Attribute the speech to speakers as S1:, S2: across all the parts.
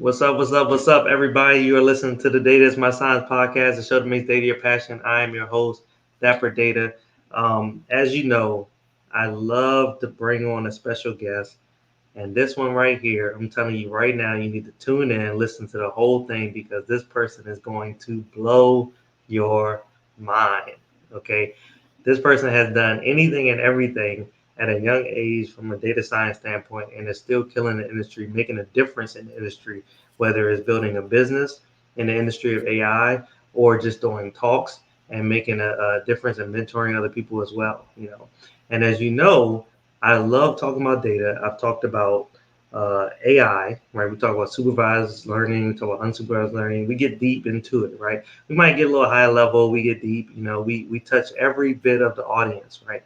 S1: What's up? What's up? What's up, everybody? You are listening to the Data is My Science podcast, the show that makes data your passion. I am your host, Dapper Data. As you know, I love to bring on a special guest. And this one right here, I'm telling you right now, you need to tune in and listen to the whole thing because this person is going to blow your mind. Okay. This person has done anything and everything at a young age from a data science standpoint and is still killing the industry, making a difference in the industry, whether it's building a business in the industry of AI or just doing talks and making a difference and mentoring other people as well. And as you know, I love talking about data. I've talked about AI, right? We talk about supervised learning, we talk about unsupervised learning. We get deep into it, right? We might get a little high level, we get deep, we touch every bit of the audience, right?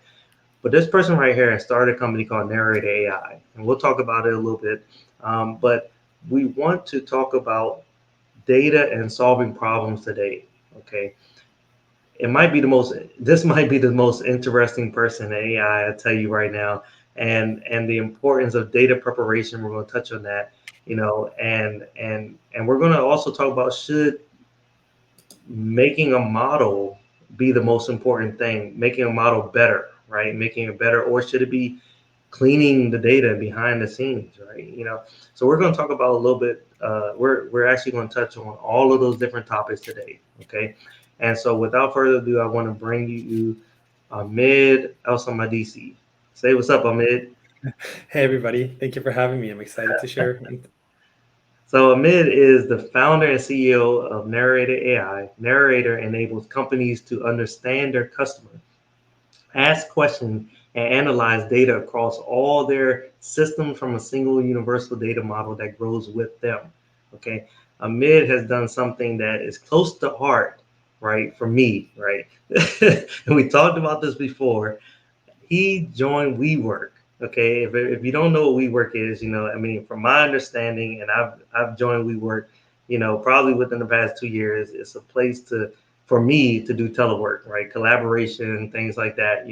S1: But this person right here has started a company called Narrator.ai, and we'll talk about it a little bit. But we want to talk about data and solving problems today, okay? This might be the most interesting person in AI, I'll tell you right now, and the importance of data preparation. We're going to touch on that, and we're going to also talk about should making a model be the most important thing, making a model better, right? Making it better, or should it be cleaning the data behind the scenes, right? So we're going to talk about a little bit. We're actually going to touch on all of those different topics today, okay? And so without further ado, I want to bring you Ahmed Elsamadisi. Say what's up, Ahmed.
S2: Hey, everybody. Thank you for having me. I'm excited to share.
S1: So Ahmed is the founder and CEO of Narrator.ai. Narrator enables companies to understand their customer, ask questions, and analyze data across all their systems from a single universal data model that grows with them. Okay. Ahmed has done something that is close to heart, right? For me, right? And we talked about this before. He joined WeWork. Okay. If you don't know what WeWork is, I mean, from my understanding, and I've joined WeWork, probably within the past 2 years, it's a place for me to do telework, right? Collaboration, things like that.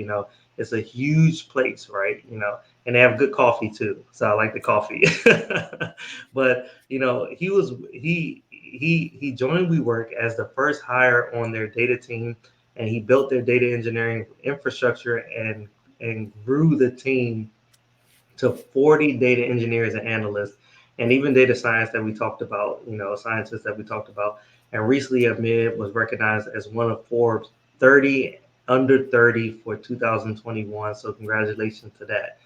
S1: It's a huge place, right? And they have good coffee too. So I like the coffee. But he joined WeWork as the first hire on their data team, and he built their data engineering infrastructure and grew the team to 40 data engineers and analysts, and even data science that we talked about, scientists that we talked about. And recently, Ahmed was recognized as one of Forbes 30 under 30 for 2021. So congratulations to that.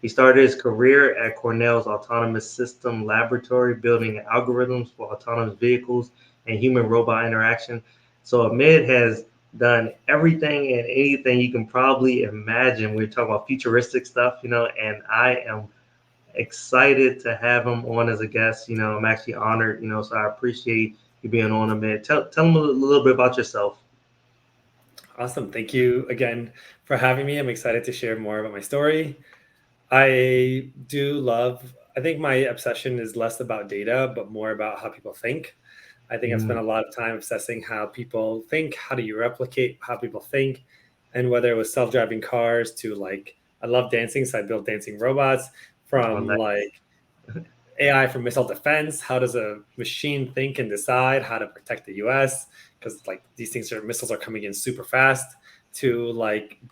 S1: He started his career at Cornell's Autonomous System Laboratory, building algorithms for autonomous vehicles and human robot interaction. So Ahmed has done everything and anything you can probably imagine. We're talking about futuristic stuff, and I am excited to have him on as a guest. I'm actually honored, so I appreciate you being on, Ahmed. Tell him a little bit about yourself.
S2: Awesome. Thank you again for having me. I'm excited to share more about my story. I think my obsession is less about data, but more about how people think. I think I've spent a lot of time obsessing how people think, how do you replicate how people think, and whether it was self-driving cars to I love dancing, so I built dancing robots from AI for missile defense. How does a machine think and decide how to protect the US? Because these missiles are coming in super fast, to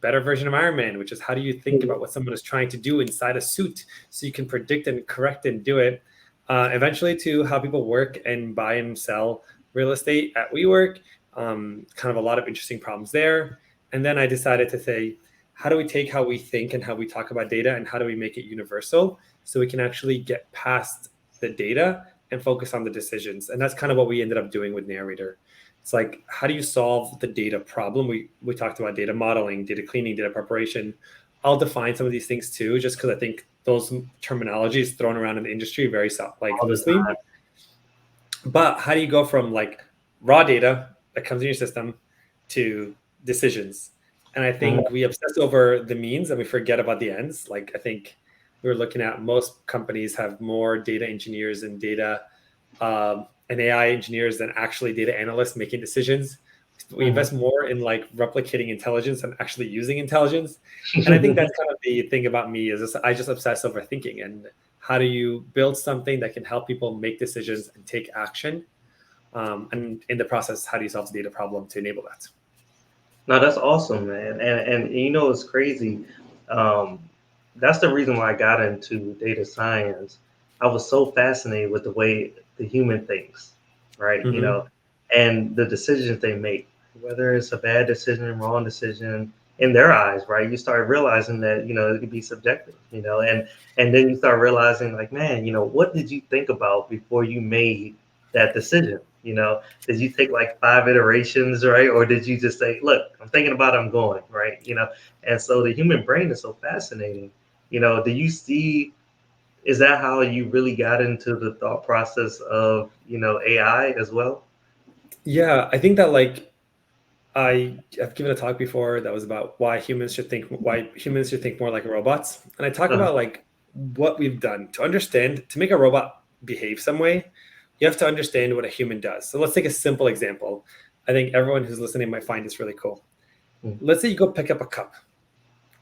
S2: better version of Iron Man, which is how do you think about what someone is trying to do inside a suit so you can predict and correct and do it. Eventually to how people work and buy and sell real estate at WeWork. Kind of a lot of interesting problems there. And then I decided to say, how do we take how we think and how we talk about data and how do we make it universal so we can actually get past the data and focus on the decisions? And that's kind of what we ended up doing with Narrator. It's how do you solve the data problem? We talked about data modeling, data cleaning, data preparation. I'll define some of these things too, just because I think those terminologies thrown around in the industry very loosely. But how do you go from raw data that comes in your system to decisions? And I think we obsess over the means and we forget about the ends. I think we were looking at most companies have more data engineers and data and AI engineers than actually data analysts making decisions. We invest more in replicating intelligence and actually using intelligence. And I think that's kind of the thing about me is I just obsess over thinking. And How do you build something that can help people make decisions and take action? And in the process, how do you solve the data problem to enable that?
S1: No, that's awesome, man. And you know it's crazy. Um, that's the reason why I got into data science. I was so fascinated with the way the human thinks, right? You
S2: Mm-hmm.
S1: know, and the decisions they make, whether it's a bad decision, wrong decision, in their eyes, right? You start realizing that, you know, it could be subjective, you know, and then you start realizing like, man, you know, what did you think about before you made that decision? You know, did you take like 5 iterations, right? Or did you just say, look, I'm thinking about it, I'm going, right? You know, and so the human brain is so fascinating. You know, do you see, is that how you really got into the thought process of, you know, AI as well?
S2: Yeah, I think that like I've given a talk before that was about why humans should think more like robots. And I talk
S1: Uh-huh.
S2: about like what we've done to understand to make a robot behave some way, you have to understand what a human does. So let's take a simple example. I think everyone who's listening might find this really cool. Let's say you go pick up a cup.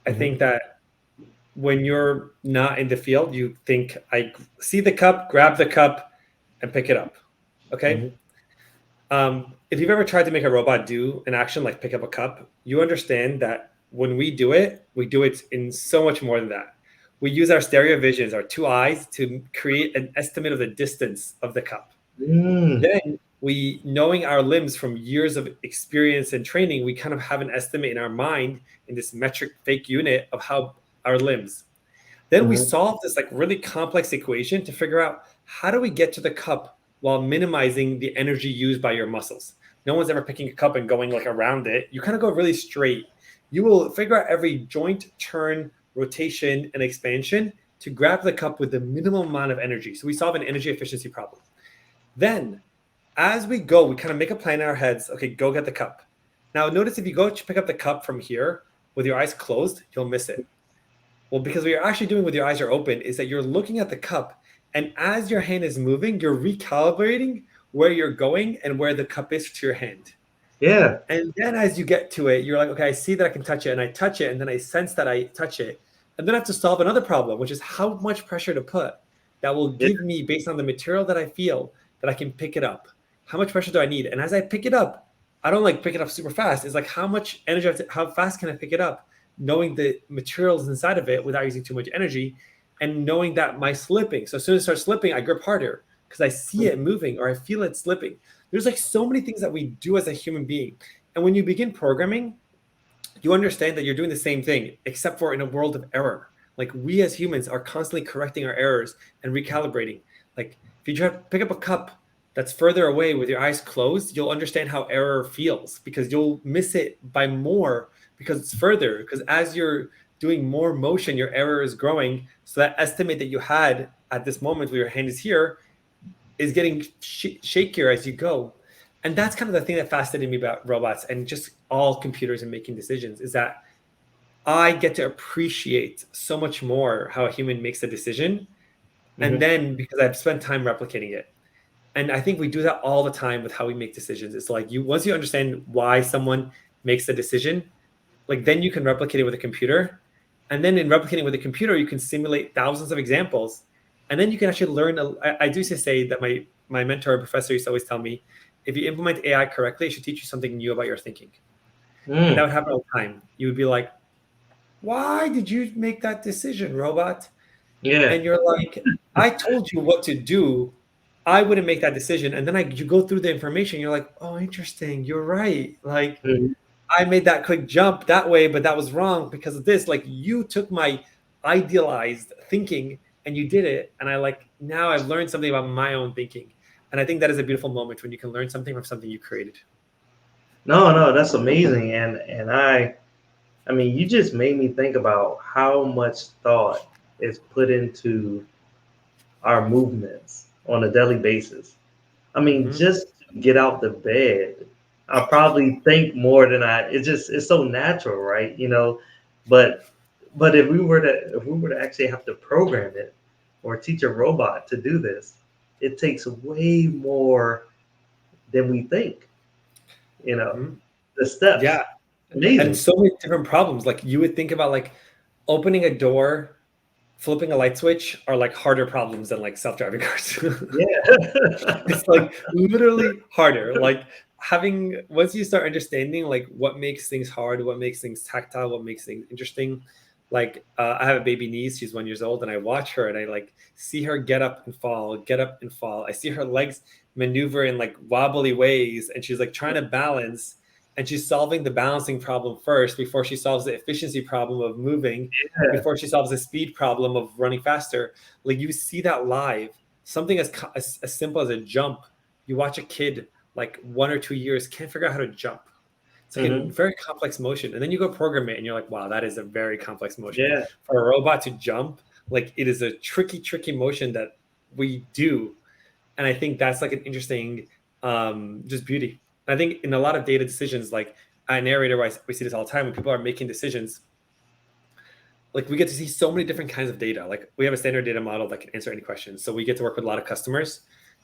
S2: I
S1: Mm-hmm.
S2: think that when you're not in the field, you think I see the cup, grab the cup, and pick it up. Okay.
S1: Mm-hmm.
S2: If you've ever tried to make a robot do an action like pick up a cup, you understand that when we do it in so much more than that. We use our stereo visions, our two eyes, to create an estimate of the distance of the cup.
S1: Mm.
S2: Then we, knowing our limbs from years of experience and training, we kind of have an estimate in our mind in this metric fake unit of how our limbs. Then we
S1: Mm-hmm.
S2: solve this like really complex equation to figure out how do we get to the cup while minimizing the energy used by your muscles. No one's ever picking a cup and going like around it. You kind of go really straight. You will figure out every joint, turn, rotation, and expansion to grab the cup with the minimum amount of energy. So we solve an energy efficiency problem. Then, as we go, we kind of make a plan in our heads. Okay, go get the cup. Now, notice if you go to pick up the cup from here with your eyes closed, you'll miss it. Well, because what you're actually doing with your eyes are open is that you're looking at the cup, and as your hand is moving, you're recalibrating where you're going and where the cup is to your hand.
S1: Yeah.
S2: And then as you get to it, you're like, okay, I see that I can touch it, and I touch it, and then I sense that I touch it. And then I have to solve another problem, which is how much pressure to put that will
S1: Yeah.
S2: give me, based on the material that I feel, that I can pick it up. How much pressure do I need? And as I pick it up, I don't like pick it up super fast. It's like how much energy, how fast can I pick it up? Knowing the materials inside of it without using too much energy, and knowing that my slipping. So as soon as it starts slipping, I grip harder because I see it moving or I feel it slipping. There's like so many things that we do as a human being. And when you begin programming, you understand that you're doing the same thing, except for in a world of error. Like we as humans are constantly correcting our errors and recalibrating. Like if you try to pick up a cup that's further away with your eyes closed, you'll understand how error feels because you'll miss it by more because it's further. Because as you're doing more motion, your error is growing. So that estimate that you had at this moment where your hand is here is getting shakier as you go. And that's kind of the thing that fascinated me about robots and just all computers and making decisions is that I get to appreciate so much more how a human makes a decision. And
S1: Mm-hmm.
S2: then because I've spent time replicating it. And I think we do that all the time with how we make decisions. It's like you once you understand why someone makes a decision, like then you can replicate it with a computer. And then in replicating with a computer, you can simulate thousands of examples. And then you can actually learn. I do say that my mentor and professor used to always tell me, if you implement AI correctly, it should teach you something new about your thinking. And that
S1: Mm.
S2: would happen all the time. You would be like, why did you make that decision, robot?
S1: Yeah.
S2: And you're like, I told you what to do. I wouldn't make that decision. And then you go through the information. You're like, oh, interesting. You're right. Like,
S1: Mhm.
S2: I made that quick jump that way, but that was wrong because of this. Like you took my idealized thinking and you did it. And I like now I've learned something about my own thinking. And I think that is a beautiful moment when you can learn something from something you created.
S1: No, no, that's amazing. And I mean, you just made me think about how much thought is put into our movements on a daily basis. I mean,
S2: Hmm.
S1: just to get out the bed, I probably think more than it's so natural, right? You know, but if we were to actually have to program it or teach a robot to do this, it takes way more than we think, you know,
S2: Hmm.
S1: the steps.
S2: Yeah. And
S1: Amazing.
S2: so many different problems. Like you would think about like opening a door flipping a light switch are like harder problems than like self-driving cars.
S1: Yeah.
S2: It's like literally harder. Like having once you start understanding like what makes things hard, what makes things tactile, what makes things interesting. Like I have a baby niece, she's 1 year old, and I watch her and I like see her get up and fall, get up and fall. I see her legs maneuver in like wobbly ways, and she's like trying to balance, and she's solving the balancing problem first before she solves the efficiency problem of moving, and
S1: Yeah.
S2: before she solves the speed problem of running faster. Like you see that live. Something as simple as a jump. You watch a kid like 1 or 2 years can't figure out how to jump. It's like a
S1: Hmm.
S2: very complex motion. And then you go program it and you're like, wow, that is a very complex motion.
S1: Yeah.
S2: For a robot to jump, like it is a tricky motion that we do. And I think that's like an interesting just beauty. I think in a lot of data decisions, like at Narrator, we see this all the time when people are making decisions, like we get to see so many different kinds of data. Like we have a standard data model that can answer any questions. So we get to work with a lot of customers.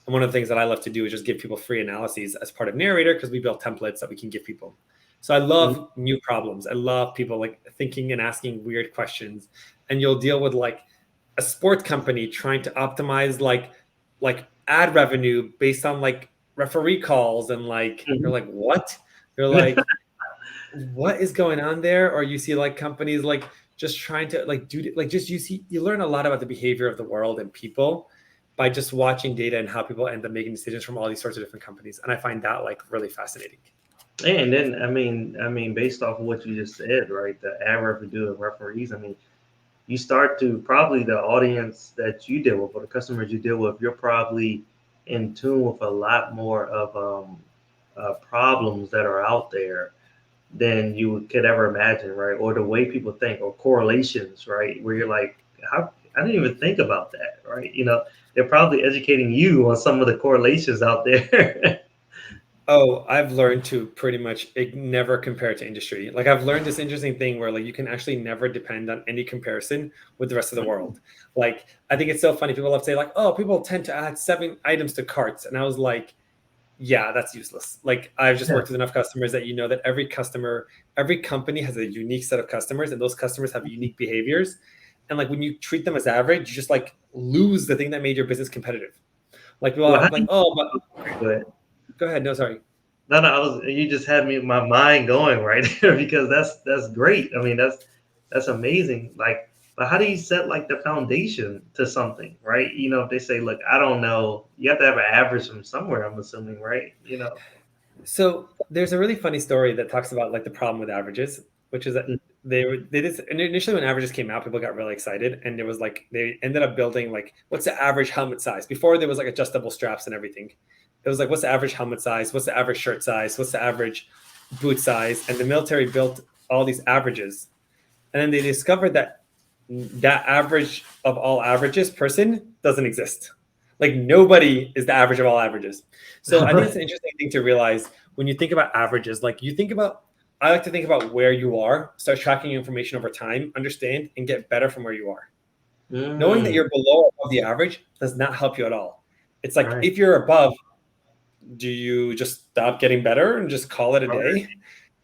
S2: And one of the things that I love to do is just give people free analyses as part of Narrator because we built templates that we can give people. So I
S1: Mhm.
S2: love new problems. I love people like thinking and asking weird questions. And you'll deal with like a sports company trying to optimize like ad revenue based on like referee calls, and like you're
S1: Mhm.
S2: like, what? You're like, what is going on there? Or you see like companies like just trying to like do like just you learn a lot about the behavior of the world and people by just watching data and how people end up making decisions from all these sorts of different companies. And I find that like really fascinating.
S1: And then, based off of what you just said, right? The ad revenue of referees. You start to probably the audience that you deal with or the customers you deal with. You're probably in tune with a lot more of problems that are out there than you could ever imagine, right? Or the way people think, or correlations, right? Where you're like, how I didn't even think about that, right? They're probably educating you on some of the correlations out there.
S2: Oh, I've learned to pretty much never compare to industry. Like I've learned this interesting thing where like you can actually never depend on any comparison with the rest of the world. Like I think it's so funny. People love to say like, oh, people tend to add 7 items to carts. And I was like, yeah, that's useless. Like I've just
S1: Yeah.
S2: worked with enough customers that you know that every customer, every company has a unique set of customers, and those customers have unique behaviors. And like when you treat them as average, you just like lose the thing that made your business competitive. Like people
S1: Well,
S2: are
S1: how do
S2: like, oh, but
S1: you, go ahead.
S2: go ahead. No, sorry.
S1: No, no, you just had me my mind going right there because that's great. That's amazing. Like, but how do you set like the foundation to something, right? If they say, look, I don't know, you have to have an average from somewhere, I'm assuming, right?
S2: So there's a really funny story that talks about like the problem with averages, which is that they did, and initially when averages came out, people got really excited, and it was like they ended up building like what's the average helmet size. Before there was like adjustable straps and everything. It was like what's the average helmet size, what's the average shirt size, what's the average boot size, and the military built all these averages, and then they discovered that that average of all averages person doesn't exist. Like nobody is the average of all averages. So I think it's an interesting thing to realize when you think about averages. Like you think about, I like to think about where you are, start tracking your information over time, understand and get better from where you are. Knowing that
S1: Mm,
S2: you're below or above the average does not help you at all. It's like
S1: right,
S2: if you're above, do you just stop getting better and just call it a
S1: right,
S2: day?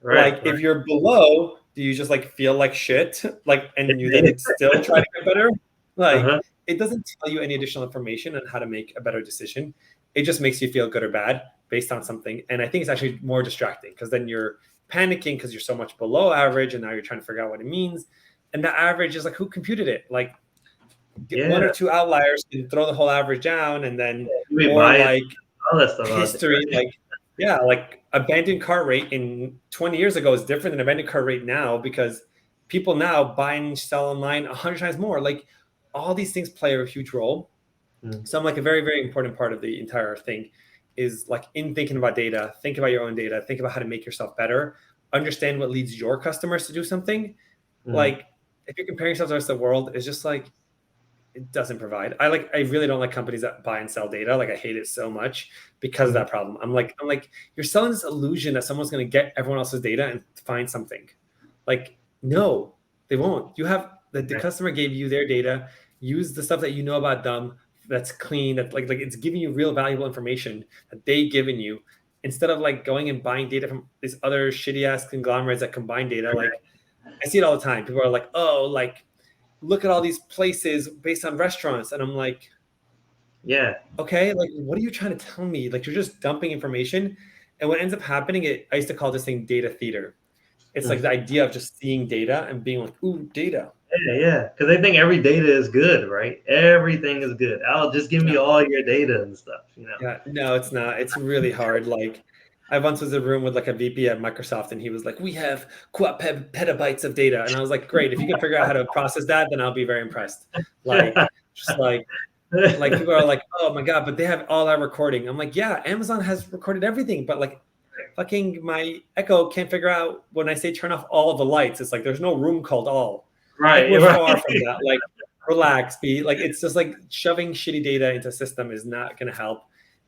S1: right,
S2: Like
S1: right.
S2: if you're below, do you just like feel like shit? Like and you then still try to get better? Like
S1: Uh-huh.
S2: it doesn't tell you any additional information on how to make a better decision. It just makes you feel good or bad based on something. And I think it's actually more distracting because then you're panicking because you're so much below average and now you're trying to figure out what it means. And the average is like who computed it? Like get one or
S1: Yeah,
S2: two outliers can throw the whole average down, and then
S1: you be
S2: or
S1: biased,
S2: like
S1: all that stuff out there,
S2: history, like yeah, like abandoned cart rate in 20 years ago is different than abandoned cart rate now because people now buy and sell online 100 times more. Like all these things play a huge role.
S1: right? Mm,
S2: So I'm like a very important part of the entire thing is like in thinking about data, think about your own data, think about how to make yourself better, understand what leads your customers to do something.
S1: mm,
S2: Like if you're comparing yourself to the rest of the world, it's just like it doesn't provide. I really don't like companies that buy and sell data. Like I hate it so much because of
S1: mhm.
S2: that problem. I'm like you're selling this illusion that someone's going to get everyone else's data and find something. Like no, they won't. You have the
S1: Right.
S2: customer gave you their data. Use the stuff that you know about them that's clean. That like it's giving you real valuable information that they've given you instead of like going and buying data from these other shitty ass conglomerates that combine data. Like I see it all the time. People are like, oh, like look at all these places based on restaurants. And I'm like,
S1: Yeah.
S2: okay, like, what are you trying to tell me? Like, you're just dumping information. And what ends up happening, I used to call this thing data theater. It's like
S1: Mm.
S2: the idea of just seeing data and being like, ooh, data.
S1: Yeah, yeah. Because they think every data is good, right? Everything is good. I'll just give me
S2: No,
S1: all your data and stuff, you know.
S2: yeah, no, it's not. It's really hard. Like, I once was in a room with like a VP at Microsoft, and he was like, "We have petabytes of data," and I was like, "Great! If you can figure out how to process that, then I'll be very impressed." Like, just like people are like, "Oh my god!" But they have all our recording. I'm like, "Yeah, Amazon has recorded everything," but like, fucking my Echo can't figure out when I say turn off all the lights. It's like there's no room called all. Like,
S1: Right,
S2: we're far
S1: right.
S2: from that. Like, relax, be like, it's just like shoving shitty data into a system is not going to help.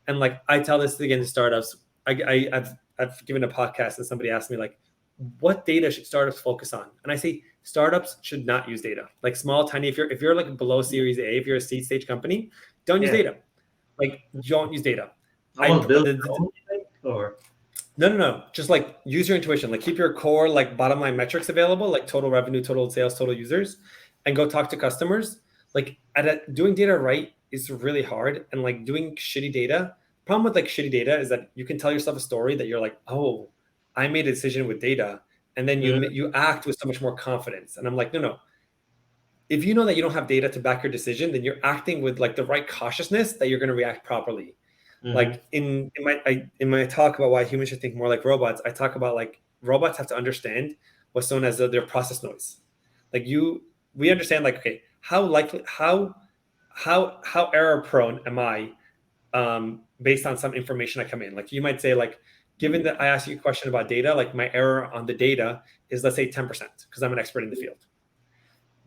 S2: And like, I tell this again to startups. I've given a podcast and somebody asked me like, what data should startups focus on? And I say startups should not use data. Like, small, tiny. If you're like below Series A, if you're a seed stage company, don't use
S1: Yeah.
S2: data. Like, don't use data. I
S1: Almost build your own thing, or
S2: no. Just like use your intuition. Like, keep your core like bottom line metrics available, like total revenue, total sales, total users, and go talk to customers. Like, doing data right is really hard, and like doing shitty data. Problem with like shitty data is that you can tell yourself a story that you're like, oh, I made a decision with data, and then
S1: mm,
S2: you act with so much more confidence. And I'm like, no. If you know that you don't have data to back your decision, then you're acting with like the right cautiousness that you're going to react properly.
S1: mm-hmm.
S2: Like, in my talk about why humans should think more like robots, I talk about like robots have to understand what's known as their process noise. Like, we understand like, okay, how error prone am I, based on some information I come in. Like, you might say like, given that I ask you a question about data, like my error on the data is, let's say, 10% because I'm an expert in the field.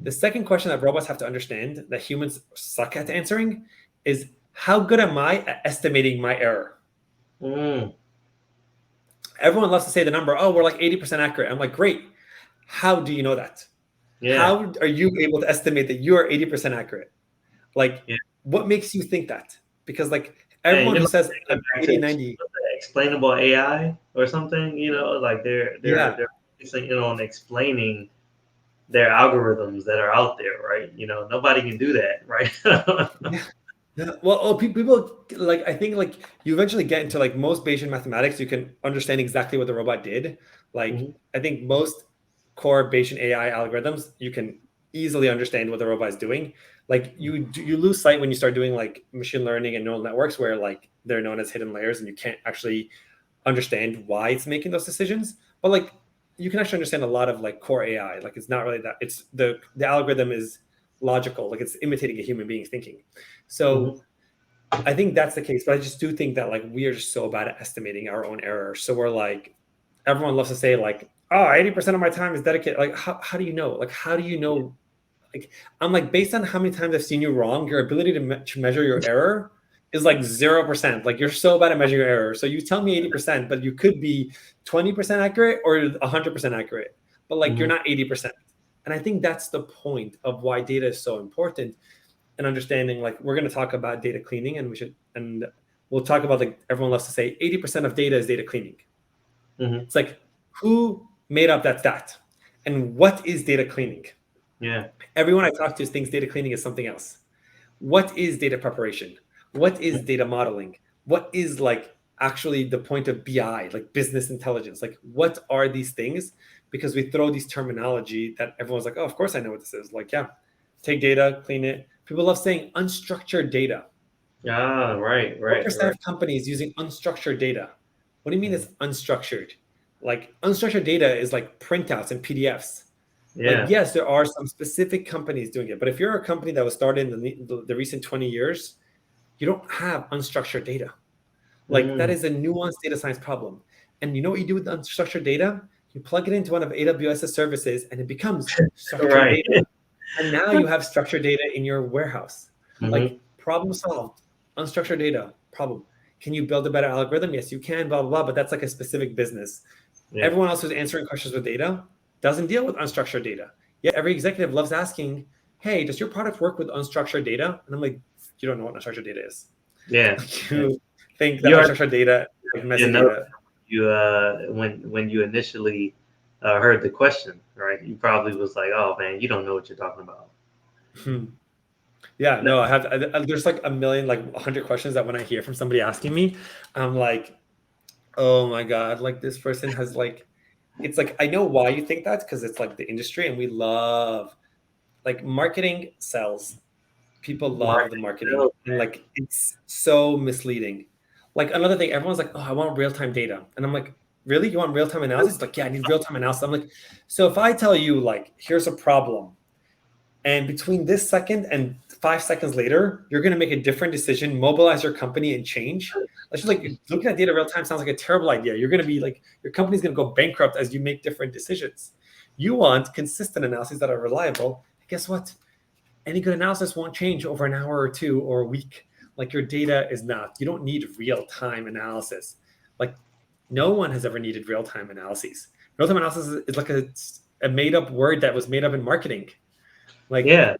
S2: The second question that robots have to understand that humans suck at answering is, how good am I at estimating my error?
S1: Mm,
S2: Everyone loves to say the number, oh, we're like 80% accurate. I'm like, great. How do you know that?
S1: yeah,
S2: How are you able to estimate that you are 80% accurate? Like,
S1: yeah.
S2: what makes you think that? Because like
S1: And
S2: everyone
S1: you
S2: who
S1: know,
S2: says
S1: take
S2: I'm
S1: it back to
S2: 80, 90,
S1: explainable AI or something. You know, like
S2: yeah.
S1: they're focusing in on explaining their algorithms that are out there, right? You know, nobody can do that, right?
S2: Yeah. Yeah. Well, people like, I think like you eventually get into like most Bayesian mathematics, you can understand exactly what the robot did. Like,
S1: Mhm.
S2: I think most core Bayesian AI algorithms, you can easily understand what the robot is doing. Like, you lose sight when you start doing like machine learning and neural networks, where like they're known as hidden layers, and you can't actually understand why it's making those decisions. But like, you can actually understand a lot of like core AI. Like, it's not really that. It's the algorithm is logical. Like, it's imitating a human being thinking.
S1: Mhm.
S2: So I think that's the case. But I just do think that like we are just so bad at estimating our own errors. So we're like, everyone loves to say like, oh, 80% of my time is dedicated. Like, how do you know? Like, how do you know? Like, I'm like, based on how many times I've seen you wrong, your ability to measure your error is like 0%. Like, you're so bad at measuring your error. So you tell me 80%, but you could be 20% accurate or 100% accurate, but like you're
S1: Mhm.
S2: not 80%. And I think that's the point of why data is so important, and understanding like we're going to talk about data cleaning, and we'll talk about like, everyone loves to say 80% of data is data cleaning.
S1: Mhm.
S2: It's like, who made up that stat? And what is data cleaning?
S1: Yeah.
S2: Everyone I talk to thinks data cleaning is something else. What is data preparation? What is data modeling? What is like actually the point of BI, like business intelligence? Like, what are these things? Because we throw these terminology that everyone's like, oh, of course I know what this is. Like, yeah, take data, clean it. People love saying unstructured data.
S1: Ah, right,
S2: What
S1: right,
S2: percent
S1: right.
S2: of companies using unstructured data? What do you mean it's unstructured? Like, unstructured data is like printouts and PDFs. Like,
S1: Yeah.
S2: yes, there are some specific companies doing it, but if you're a company that was started in the recent 20 years, you don't have unstructured data. Like, that
S1: Mm,
S2: is a nuanced data science problem. And you know what you do with the unstructured data? You plug it into one of AWS's services and it becomes structured
S1: right.
S2: data. And now you have structured data in your warehouse.
S1: Mhm.
S2: Like, problem solved. Unstructured data, problem. Can you build a better algorithm? Yes, you can, blah, blah, blah, but that's like a specific business.
S1: Yeah.
S2: Everyone else who's answering questions with data doesn't deal with unstructured data. Yet every executive loves asking, hey, does your product work with unstructured data? And I'm like, you don't know what unstructured data is.
S1: Yeah.
S2: Like,
S1: Yeah.
S2: you think that
S1: You are
S2: unstructured data is like
S1: you
S2: messy
S1: know
S2: data.
S1: you when you initially heard the question, right? You probably was like, "Oh man, you don't know what you're talking about."
S2: Hmm. Yeah, no, there's like a million, like 100 questions that when I hear from somebody asking me, I'm like, oh my God, like this person has like, it's like, I know why you think that, because it's like the industry and we love, like marketing sells. People love the
S1: Marketing
S2: marketing
S1: sales,
S2: and like it's so misleading. Like another thing, everyone's like, oh, I want real-time data. And I'm like, really? You want real-time analysis? Like, yeah, I need real-time analysis. I'm like, so if I tell you like, here's a problem, and between this second and 5 seconds later, you're going to make a different decision, mobilize your company, and change. That's just like looking at data real time sounds like a terrible idea. You're going to be like, your company's going to go bankrupt as you make different decisions. You want consistent analyses that are reliable. And guess what? Any good analysis won't change over an hour or two or a week. Like your data is not. You don't need real time analysis. Like no one has ever needed real time analyses. Real time analysis is like a made up word that was made up in marketing. Like
S1: yeah,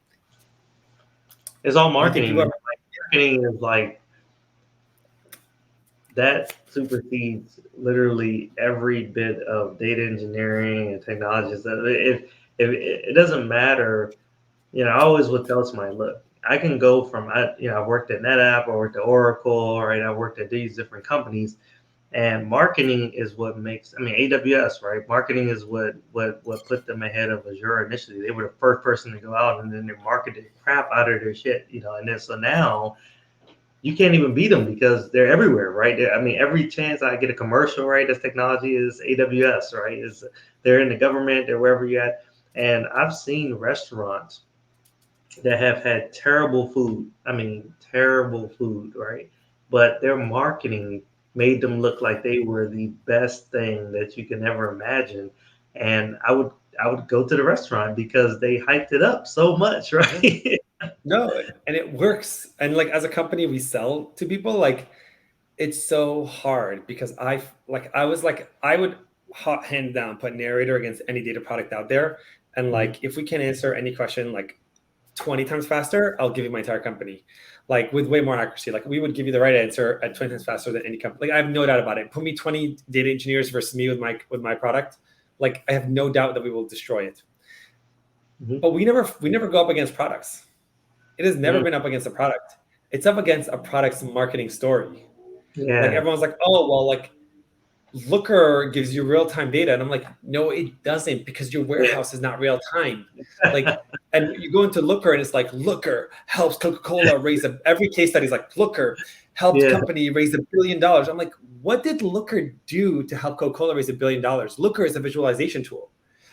S1: it's all
S2: like if you
S1: marketing.
S2: ever
S1: Marketing is like that supersedes literally every bit of data engineering and technology. So if it doesn't matter, I always would tell somebody, look, I can go from I worked at NetApp, I worked at Oracle, right? I worked at these different companies, and marketing is what makes. I mean, AWS, right? Marketing is what put them ahead of Azure initially. They were the first person to go out, and then they marketed crap out of their shit, and then so now you can't even beat them because they're everywhere, right? I mean, every chance I get a commercial, right, this technology is AWS, right? Is they're in the government, they're wherever you're at. And I've seen restaurants that have had terrible food. I mean, terrible food, right? But their marketing made them look like they were the best thing that you can ever imagine. And I would go to the restaurant because they hyped it up so much,
S2: yeah.
S1: right?
S2: No, and it works. And like as a company, we sell to people. Like it's so hard because I was like I would hot hand down put Narrator against any data product out there. And like if we can answer any question like 20 times faster, I'll give you my entire company. Like with way more accuracy. Like we would give you the right answer at 20 times faster than any company. Like I have no doubt about it. Put me 20 data engineers versus me with my product. Like I have no doubt that we will destroy it.
S1: Mhm.
S2: But we never go up against products. It has never
S1: Mhm.
S2: been up against a product. It's up against a product's marketing story. Like
S1: Yeah,
S2: everyone's like, oh well, like Looker gives you real time data, and I'm like, no, it doesn't because your
S1: yeah,
S2: warehouse is not real time. Like, and you go into Looker, and it's like Looker helps Coca-Cola raise every case study is like Looker helped
S1: yeah.
S2: company raise $1 billion. I'm like, what did Looker do to help Coca-Cola raise $1 billion? Looker is a visualization tool.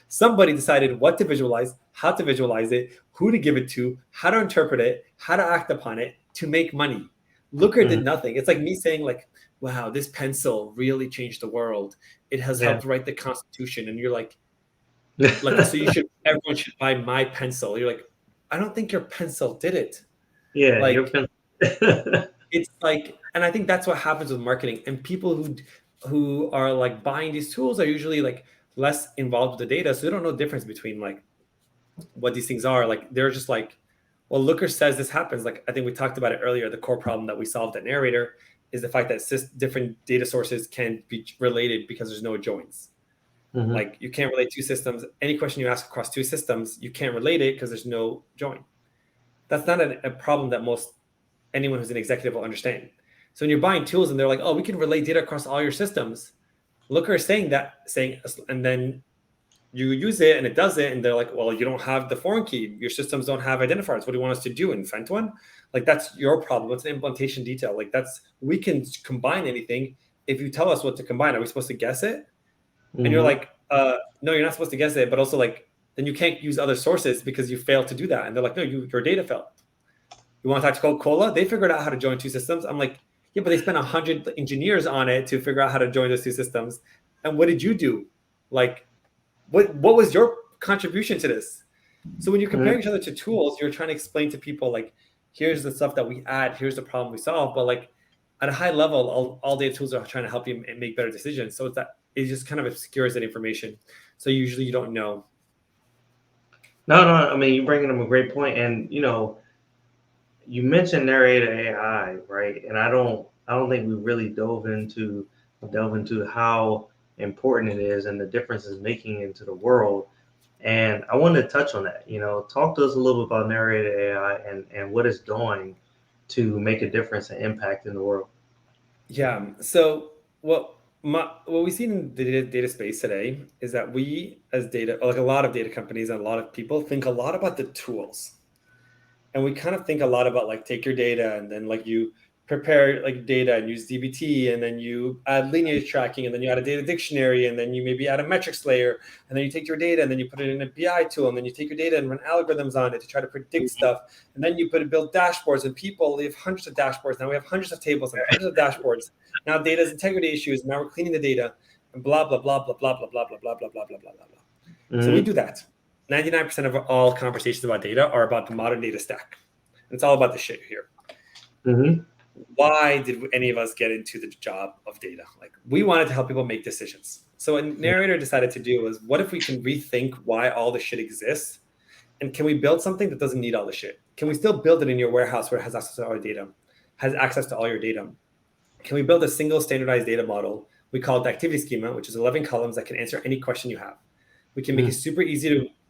S2: Somebody decided what to visualize, how to visualize it, who to give it to, how to interpret it, how to act upon it to make money. Looker
S1: Mhm.
S2: did nothing. It's like me saying like, wow, this pencil really changed the world. It has
S1: Yeah.
S2: helped write the Constitution. And you're like, so everyone should buy my pencil. You're like, I don't think your pencil did it.
S1: Yeah, your
S2: Like,
S1: pen.
S2: it's like, and I think that's what happens with marketing. And people who are like buying these tools are usually like less involved with the data. So they don't know the difference between like what these things are. Like they're just like, well, Looker says this happens. Like I think we talked about it earlier. The core problem that we solved at Narrator is the fact that different data sources can be related because there's no joins.
S1: Mhm.
S2: Like you can't relate two systems. Any question you ask across two systems, you can't relate it because there's no join. That's not a problem that most anyone who's an executive will understand. So when you're buying tools and they're like, oh, we can relate data across all your systems, Looker is saying, and then you use it and it does it, and they're like, well, you don't have the foreign key, your systems don't have identifiers, what do you want us to do, invent one? Like that's your problem. It's an implementation detail. Like that's, we can combine anything if you tell us what to combine. Are we supposed to guess it? And you're
S1: Mhm.
S2: like, no, you're not supposed to guess it, but also like then you can't use other sources because you failed to do that. And they're like, no, your data failed. You want to talk to Coca-Cola? They figured out how to join two systems. I'm like, yeah, but they spent 100 engineers on it to figure out how to join those two systems. And what did you do? Like, what was your contribution to this? So when you're
S1: Mhm.
S2: comparing each other to tools, you're trying to explain to people like, here's the stuff that we add, here's the problem we solve. But like at a high level, all data tools are trying to help you make better decisions. So it's that it just kind of obscures that information. So usually you don't know.
S1: No, no. I mean, you're bringing up a great point, and you mentioned Narrator AI, right? And I don't think we really delve into how important it is and the difference it's making into the world. And I wanted to touch on that. Talk to us a little bit about Narrator AI and what it's doing to make a difference and impact in the world.
S2: Yeah. So what we see in the data space today is that we, as data, like a lot of data companies and a lot of people, think a lot about the tools, and we kind of think a lot about like take your data and then like you prepare like data and use dbt, and then you add lineage tracking, and then you add a data dictionary, and then you maybe add a metrics layer, and then you take your data and then you put it in a bi tool, and then you take your data and run algorithms on it to try to predict stuff, and then you build dashboards, and people, they have hundreds of dashboards. Now we have hundreds of tables and hundreds of dashboards. Now data's integrity issues, now we're cleaning the data, and blah blah blah blah blah blah blah blah blah blah blah blah blah blah. So we
S1: Mm-hmm.
S2: do that. 99% of all conversations about data are about the modern data stack. And it's all about the shit here.
S1: Mm-hmm.
S2: Why did any of us get into the job of data? Like, we wanted to help people make decisions. So what Narrator decided to do was, what if we can rethink why all the shit exists? And can we build something that doesn't need all the shit? Can we still build it in your warehouse where it has access to all your data, has access to all your data? Can we build a single standardized data model? We call it the activity schema, which is 11 columns that can answer any question you have. We can make it super easy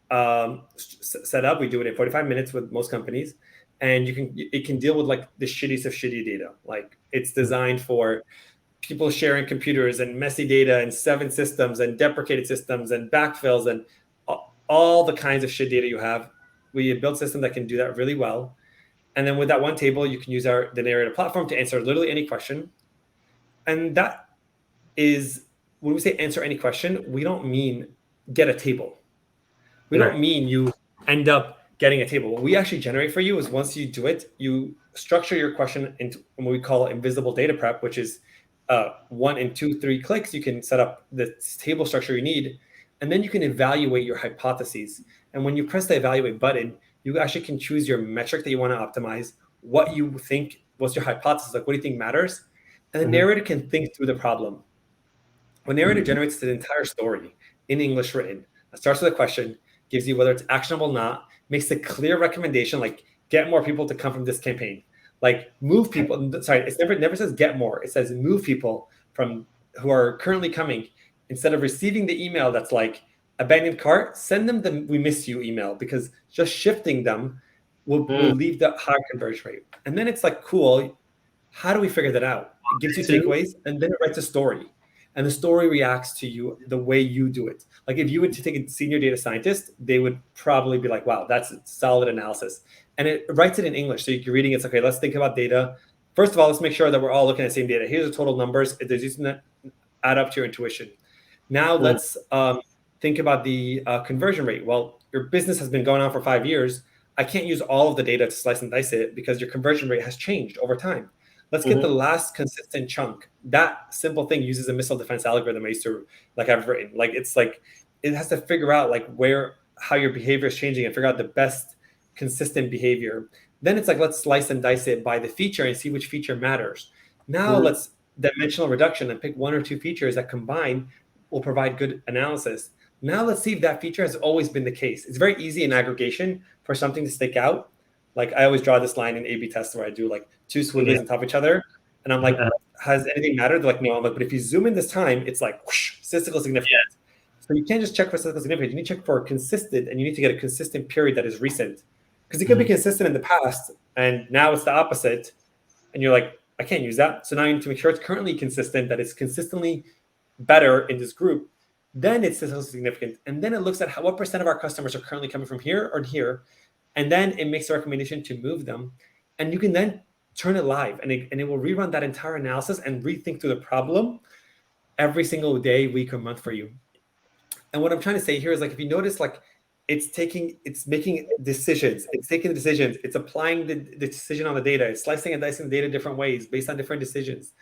S2: to set up. We do it in 45 minutes with most companies, and it can deal with like the shittiest of shitty data. Like, it's designed for people sharing computers and messy data and 7 systems and deprecated systems and backfills and all the kinds of shit data you have. We built a system that can do that really well. And then with that one table, you can use the Narrator platform to answer literally any question. And that is, when we say answer any question, we don't mean get a table. We don't mean you end up getting a table. What we actually generate for you is, once you do it, you structure your question into what we call invisible data prep, which is 1 and 2, 3 clicks. You can set up the table structure you need, and then you can evaluate your hypotheses. And when you press the evaluate button, you actually can choose your metric that you want to optimize, what you think, what's your hypothesis, like what do you think matters, and the narrator can think through the problem. When Narrator generates the entire story in English written, it starts with a question, gives you whether it's actionable or not, makes a clear recommendation, like get more people to come from this campaign, like move people. Sorry, it never says get more. It says move people from who are currently coming. Instead of receiving the email that's like abandoned cart, send them the we miss you email, because just shifting them will leave the high conversion rate. And then it's like, cool, how do we figure that out? It gives you takeaways, and then it writes a story. And the story reacts to you the way you do it. Like, if you were to take a senior data scientist, they would probably be like, wow, that's a solid analysis. And it writes it in English. So you're reading, it's okay, let's think about data. First of all, let's make sure that we're all looking at the same data. Here's the total numbers. If there's using that, add up to your intuition. Now let's think about the conversion rate. Well, your business has been going on for 5 years. I can't use all of the data to slice and dice it, because your conversion rate has changed over time. Let's get the last consistent chunk. That simple thing uses a missile defense algorithm I used to, like, I've written. Like, it's like, it has to figure out like how your behavior is changing and figure out the best consistent behavior. Then it's like, let's slice and dice it by the feature and see which feature matters. Now let's dimensional reduction and pick 1 or 2 features that combined will provide good analysis. Now let's see if that feature has always been the case. It's very easy in aggregation for something to stick out. Like, I always draw this line in A/B tests where I do like 2 squiggles on top of each other, and I'm like, has anything mattered? They're like, no. I'm like, but if you zoom in this time, it's like whoosh, statistical significance. So you can't just check for statistical significance. You need to check for consistent, and you need to get a consistent period that is recent, because it could be consistent in the past, and now it's the opposite, and you're like, I can't use that. So now you need to make sure it's currently consistent, that it's consistently better in this group. Then it's statistically significant, and then it looks at what % of our customers are currently coming from here or here. And then it makes a recommendation to move them. And you can then turn it live, and it will rerun that entire analysis and rethink through the problem every single day, week, or month for you. And what I'm trying to say here is, like, if you notice, like, it's making decisions, it's taking the decisions, it's applying the decision on the data, it's slicing and dicing the data different ways based on different decisions.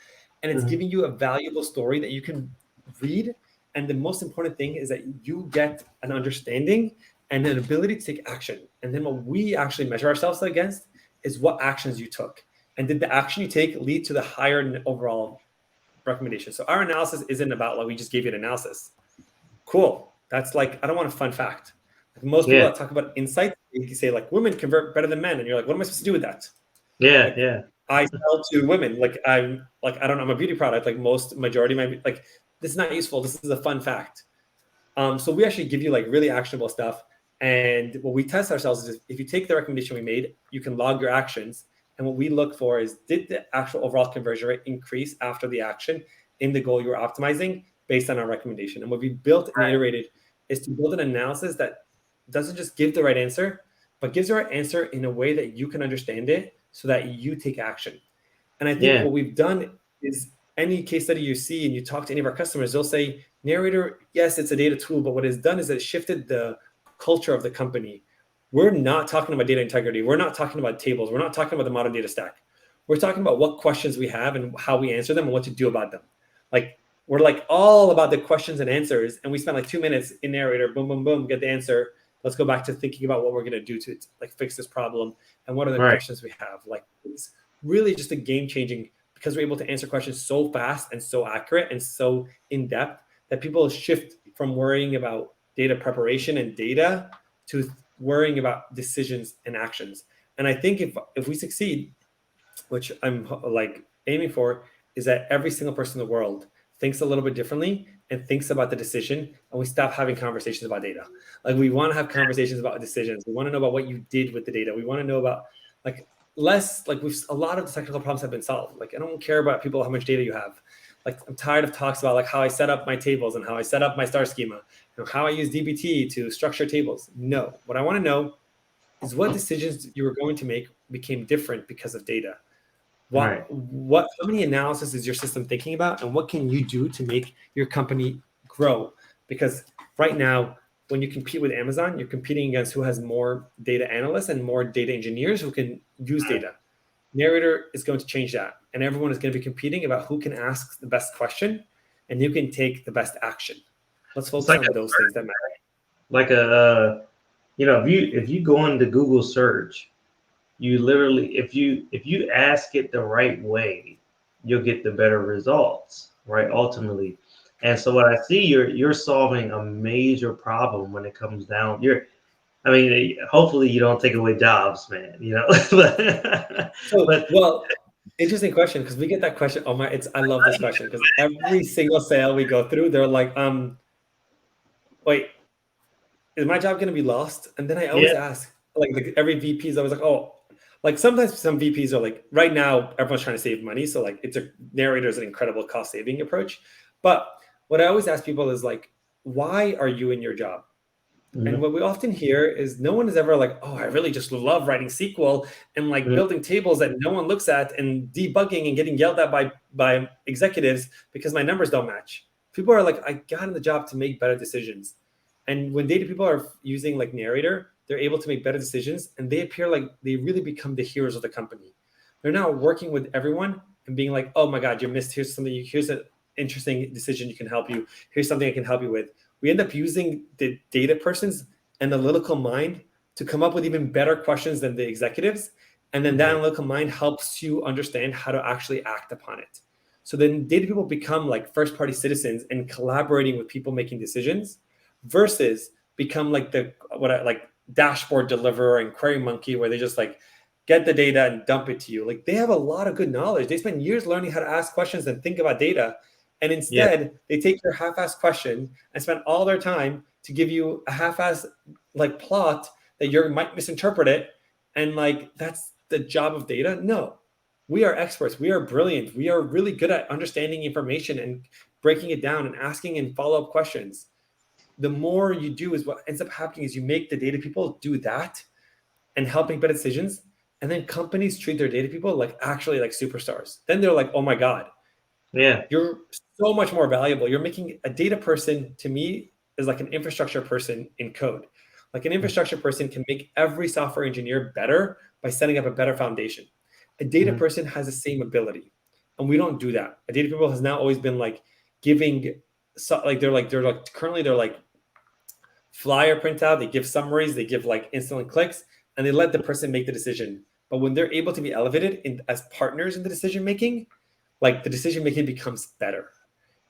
S2: And it's giving you a valuable story that you can read. And the most important thing is that you get an understanding and an ability to take action. And then what we actually measure ourselves against is what actions you took. And did the action you take lead to the higher overall recommendation? So our analysis isn't about, like, we just gave you an analysis. Cool. That's like, I don't want a fun fact. Like, most people that talk about insights, you say like, women convert better than men. And you're like, what am I supposed to do with that? I sell to women. Like, I don't know, I'm a beauty product. Like, majority might be like, this is not useful. This is a fun fact. So we actually give you like really actionable stuff. And what we test ourselves is if you take the recommendation we made, you can log your actions. And what we look for is, did the actual overall conversion rate increase after the action in the goal you were optimizing based on our recommendation? And what we built and
S1: Right.
S2: iterated is to build an analysis that doesn't just give the right answer, but gives the right answer in a way that you can understand it so that you take action. And I think
S1: Yeah.
S2: what we've done is, any case study you see and you talk to any of our customers, they'll say, Narrator, yes, it's a data tool, but what it's done is it shifted the culture of the company. We're not talking about data integrity. We're not talking about tables. We're not talking about the modern data stack. We're talking about what questions we have and how we answer them and what to do about them. Like, we're like all about the questions and answers. And we spend like 2 minutes in Narrator, boom, boom, boom, get the answer. Let's go back to thinking about what we're going to do to like fix this problem. And what are the
S1: Right.
S2: questions we have? Like, it's really just a game changing, because we're able to answer questions so fast and so accurate and so in depth that people shift from worrying about data preparation and data to worrying about decisions and actions. And I think if we succeed, which I'm like aiming for, is that every single person in the world thinks a little bit differently and thinks about the decision, and we stop having conversations about data. Like, we want to have conversations about decisions. We want to know about what you did with the data. We want to know about like less like we've a lot of the technical problems have been solved. Like, I don't care about people how much data you have. Like, I'm tired of talks about like how I set up my tables and how I set up my star schema and how I use dbt to structure tables. No, what I want to know is what decisions you were going to make became different because of data.
S1: Right.
S2: How many analysis is your system thinking about, and what can you do to make your company grow? Because right now, when you compete with Amazon, you're competing against who has more data analysts and more data engineers who can use data. Narrator is going to change that, and everyone is going to be competing about who can ask the best question and who can take the best action. Let's
S1: It's
S2: focus
S1: like
S2: on those things that matter.
S1: if you go into Google search, you literally, if you ask it the right way, you'll get the better results, right? Ultimately. And so what I see, you're solving a major problem when it comes down. I mean, hopefully you don't take away jobs, man. but,
S2: So,
S1: but
S2: well, interesting question, because we get that question. Oh my, I love this question, because every single sale we go through, they're like, wait, is my job going to be lost? And then I always
S1: yeah,
S2: ask, like every VP is always like, oh, like sometimes some VPs are like, right now everyone's trying to save money, so like Narrator is an incredible cost saving approach. But what I always ask people is like, why are you in your job? And
S1: mhm,
S2: what we often hear is no one is ever like, oh, I really just love writing SQL and like
S1: mhm,
S2: building tables that no one looks at and debugging and getting yelled at by executives because my numbers don't match. People are like, I got in the job to make better decisions. And when data people are using like Narrator, they're able to make better decisions, and they appear like they really become the heroes of the company. They're now working with everyone and being like, oh my God, you missed, here's an interesting decision you can help you. Here's something I can help you with. We end up using the data person's analytical mind to come up with even better questions than the executives. And then that
S1: right,
S2: analytical mind helps you understand how to actually act upon it. So then data people become like first party citizens and collaborating with people making decisions, versus become like like dashboard deliverer and query monkey, where they just like get the data and dump it to you. Like, they have a lot of good knowledge. They spend years learning how to ask questions and think about data. And
S1: yeah,
S2: instead, they take your half-assed question and spend all their time to give you a half-assed like plot that you might misinterpret it. And like, that's the job of data? No. We are experts. We are brilliant. We are really good at understanding information and breaking it down and asking and follow-up questions. The more you do, is what ends up happening is you make the data people do that and help make better decisions. And then companies treat their data people like actually like superstars. Then they're like, oh my God,
S1: yeah,
S2: you're so much more valuable. You're making a data person, to me, is like an infrastructure person in code. Like, an infrastructure person can make every software engineer better by setting up a better foundation. A data
S1: mhm,
S2: person has the same ability, and we don't do that. A data people has now always been like giving, so like they're like currently they're like flyer printout. They give summaries. They give like instant clicks, and they let the person make the decision. But when they're able to be elevated as partners in the decision making, like the decision making becomes better.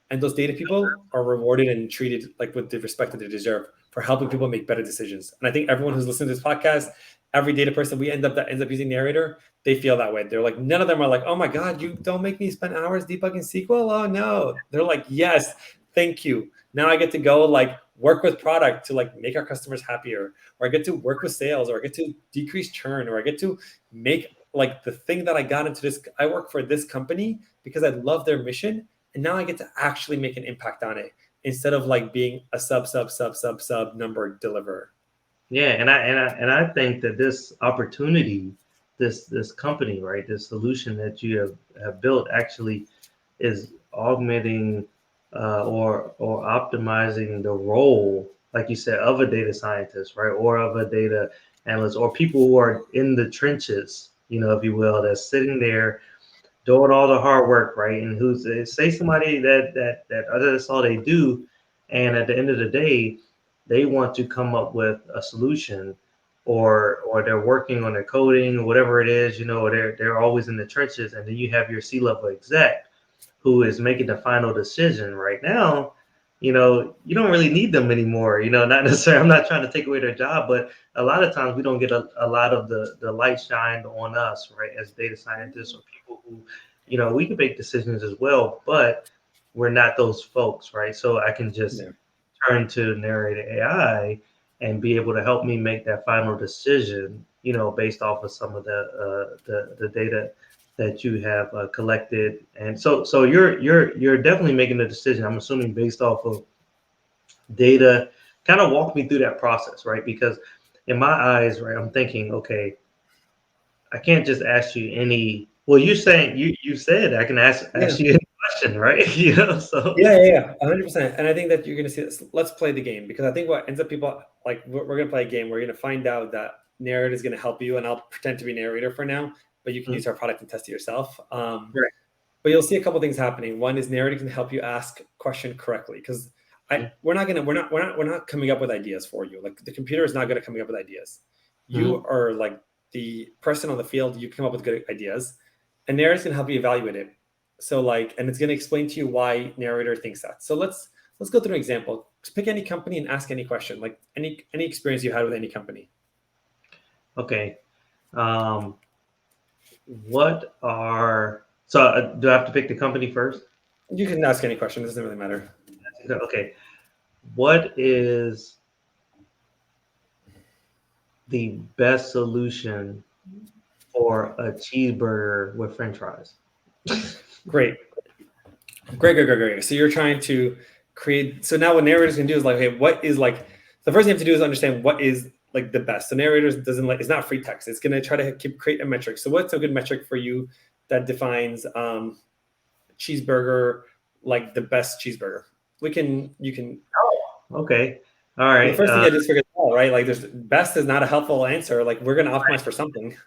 S2: And those data people are rewarded and treated like with the respect that they deserve for helping people make better decisions. And I think everyone who's listening to this podcast, every data person that ends up using Narrator, they feel that way. They're like, none of them are like, oh my God, you don't make me spend hours debugging SQL. Oh no. They're like, yes, thank you. Now I get to go like work with product to like make our customers happier, or I get to work with sales, or I get to decrease churn, or I get to make like the thing that I got into this. I work for this company because I love their mission, and now I get to actually make an impact on it instead of like being a sub number deliverer.
S1: Yeah, and I think that this opportunity, this company, right, this solution that you have built actually is augmenting or optimizing the role, like you said, of a data scientist, right, or of a data analyst, or people who are in the trenches, if you will, that's sitting there doing all the hard work, right? And who's say somebody that that's all they do, and at the end of the day, they want to come up with a solution, or they're working on their coding or whatever it is, or they're always in the trenches, and then you have your C-level exec who is making the final decision right now. You don't really need them anymore. Not necessarily. I'm not trying to take away their job, but a lot of times we don't get a lot of the light shined on us, right, as data scientists or people who, we can make decisions as well, but we're not those folks, right? So I can just
S2: Yeah.
S1: turn to Narrator AI and be able to help me make that final decision, based off of some of the data that you have collected. And so you're definitely making a decision, I'm assuming, based off of data. Kind of walk me through that process, right? Because in my eyes, right, I'm thinking, okay, I can't just ask you any. Well, you're saying you said I can
S2: Yeah.
S1: ask you any question, right? So
S2: Yeah, 100%. And I think that you're going to see this. Let's play the game, because I think what ends up people like we're going to play a game. We're going to find out that narrator is going to help you, and I'll pretend to be narrator for now, but you can use our product and test it yourself.
S1: right.
S2: But you'll see a couple things happening. One is narrator can help you ask question correctly, because we're not coming up with ideas for you. Like the computer is not going to come up with ideas. You
S1: Mhm.
S2: are like the person on the field. You come up with good ideas, and narrator's going to help you evaluate it. So like, and it's going to explain to you why narrator thinks that. So let's go through an example. Just pick any company and ask any question, like any experience you had with any company.
S1: Okay. Um, what are so? Do I have to pick the company first?
S2: You can ask any question. It doesn't really matter.
S1: Okay. What is the best solution for a cheeseburger with French fries?
S2: Great. So you're trying to create. So now what narrators can do is like, okay, what is like the first thing you have to do is understand what is like the best. The narrators doesn't like, it's not free text. It's going to try to create a metric. So what's a good metric for you that defines cheeseburger, like the best cheeseburger? You can.
S1: Oh, okay. All
S2: The
S1: right.
S2: first thing I just figured out, right? Like, there's best is not a helpful answer. Like, we're going to optimize for something.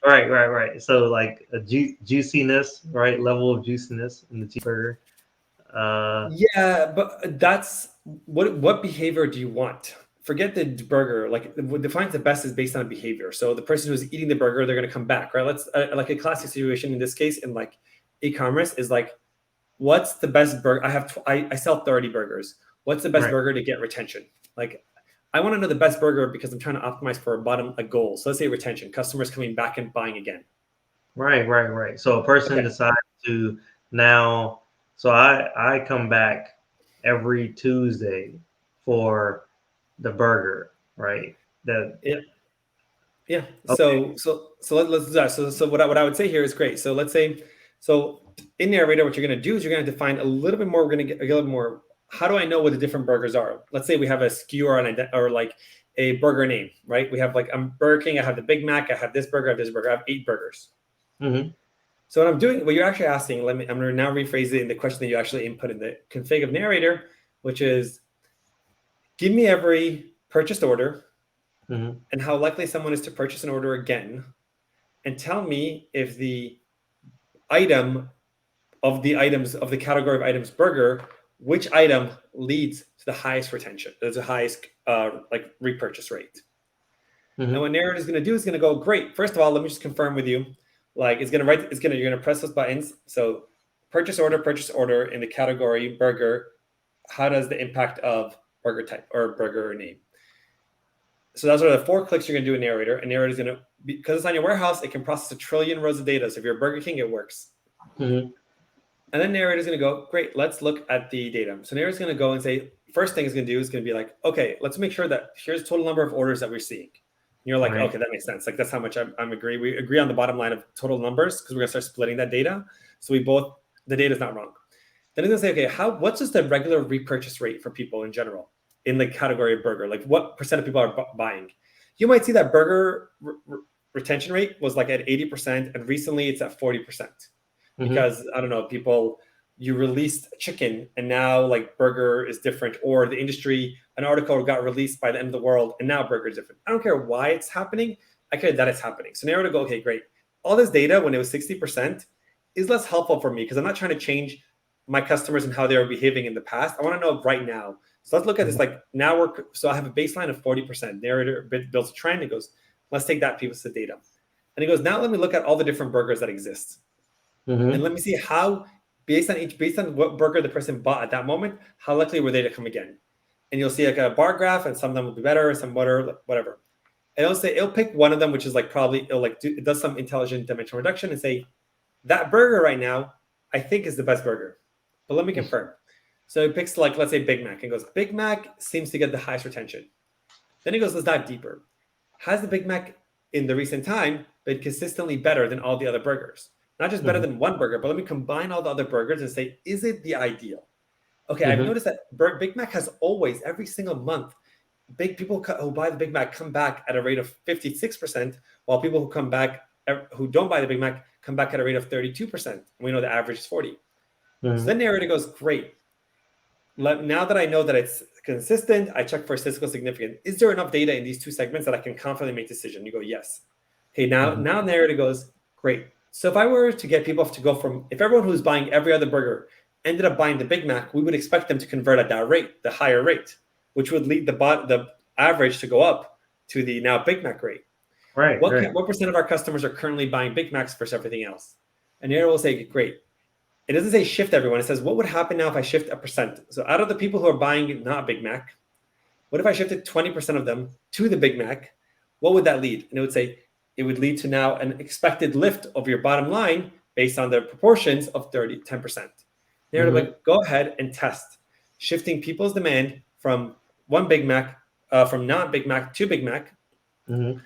S1: Right. So like a juiciness, right? Level of juiciness in the cheeseburger. Uh,
S2: Yeah, but that's what behavior do you want? Forget the burger. Like what defines the best is based on behavior. So the person who's eating the burger, they're going to come back, right? Let's like a classic situation in this case in like e-commerce is like, what's the best burger? I sell 30 burgers. What's the best
S1: right.
S2: burger to get retention? Like I want to know the best burger because I'm trying to optimize for a goal. So let's say retention, customers coming back and buying again.
S1: Right. So a person
S2: Okay.
S1: decides to now. So I come back every Tuesday for the burger, right? That
S2: Yeah. Yeah.
S1: Okay.
S2: Let's do that. So what I would say here is great. So let's say in Narrator, what you're going to do is you're going to define a little bit more. We're going to get a little more. How do I know what the different burgers are? Let's say we have a SKU or like a burger name, right? We have like I'm Burger King. I have the Big Mac. I have this burger. I have this burger. I have 8 burgers.
S1: Mm-hmm.
S2: So what you're actually asking, I'm going to now rephrase it in the question that you actually input in the config of Narrator, which is give me every purchased order
S1: Mm-hmm.
S2: and how likely someone is to purchase an order again, and tell me if the item of the items of the category of items burger, which item leads to the highest retention, there's the highest like repurchase rate. And
S1: Mm-hmm.
S2: what narrator is going to do is going to go, great, first of all, let me just confirm with you, like you're going to press those buttons. So purchase order in the category burger, how does the impact of burger type or burger name? So those are the 4 clicks you're going to do in Narrator. And Narrator is going to, because it's on your warehouse, it can process 1 trillion rows of data. So if you're Burger King, it works.
S1: Mm-hmm.
S2: And then narrator is going to go, great, let's look at the data. So narrator is going to go and say, first thing is going to do is going to be like, okay, let's make sure that here's the total number of orders that we're seeing. And you're like,
S1: Right.
S2: okay, that makes sense. Like that's how much I'm agree. We agree on the bottom line of total numbers because we're going to start splitting that data. So the data is not wrong. Then it's going to say, okay, what's just the regular repurchase rate for people in general in the category of burger? Like what percent of people are buying? You might see that burger retention rate was like at 80%, and recently it's at 40%. Because I don't know, you released chicken and now like burger is different, or the industry, an article got released by the end of the world and now burger is different. I don't care why it's happening. I care that it's happening. So now to go, okay, great. All this data when it was 60% is less helpful for me because I'm not trying to change my customers and how they were behaving in the past. I want to know right now. So let's look at this. Like now so I have a baseline of 40%. Narrator builds a trend. It goes, let's take that piece of data. And he goes, now let me look at all the different burgers that exist. And let me see how, based on what burger the person bought at that moment, how likely were they to come again. And you'll see like a bar graph, and some of them will be better, some whatever. And it'll pick one of them, which is like probably it does some intelligent dimensional reduction and say that burger right now I think is the best burger, but let me confirm. So it picks like, let's say Big Mac, and goes, Big Mac seems to get the highest retention. Then he goes, let's dive deeper. Has the Big Mac in the recent time been consistently better than all the other burgers? Not just better than one burger, but let me combine all the other burgers and say, is it the ideal? Okay, I've noticed that Big Mac has always, every single month, people who buy the Big Mac come back at a rate of 56%, while people who don't buy the Big Mac come back at a rate of 32%. And we know the average is 40. So then narrator goes, great. Now that I know that it's consistent, I check for statistical significance. Is there enough data in these two segments that I can confidently make a decision? You go, yes. Okay, now narrator goes, great. So if I were to get people to go from, if everyone who's buying every other burger ended up buying the Big Mac, we would expect them to convert at that rate, the higher rate, which would lead the average to go up to the now Big Mac rate.
S1: Right.
S2: What percent of our customers are currently buying Big Macs versus everything else? And here will say, great. It doesn't say shift everyone. It says, what would happen now if I shift a percent? So out of the people who are buying not Big Mac, what if I shifted 20% of them to the Big Mac? What would that lead? And it would say, it would lead to now an expected lift of your bottom line based on the proportions of 10%. They're like, go ahead and test shifting people's demand from one Big Mac, from not Big Mac to Big Mac, and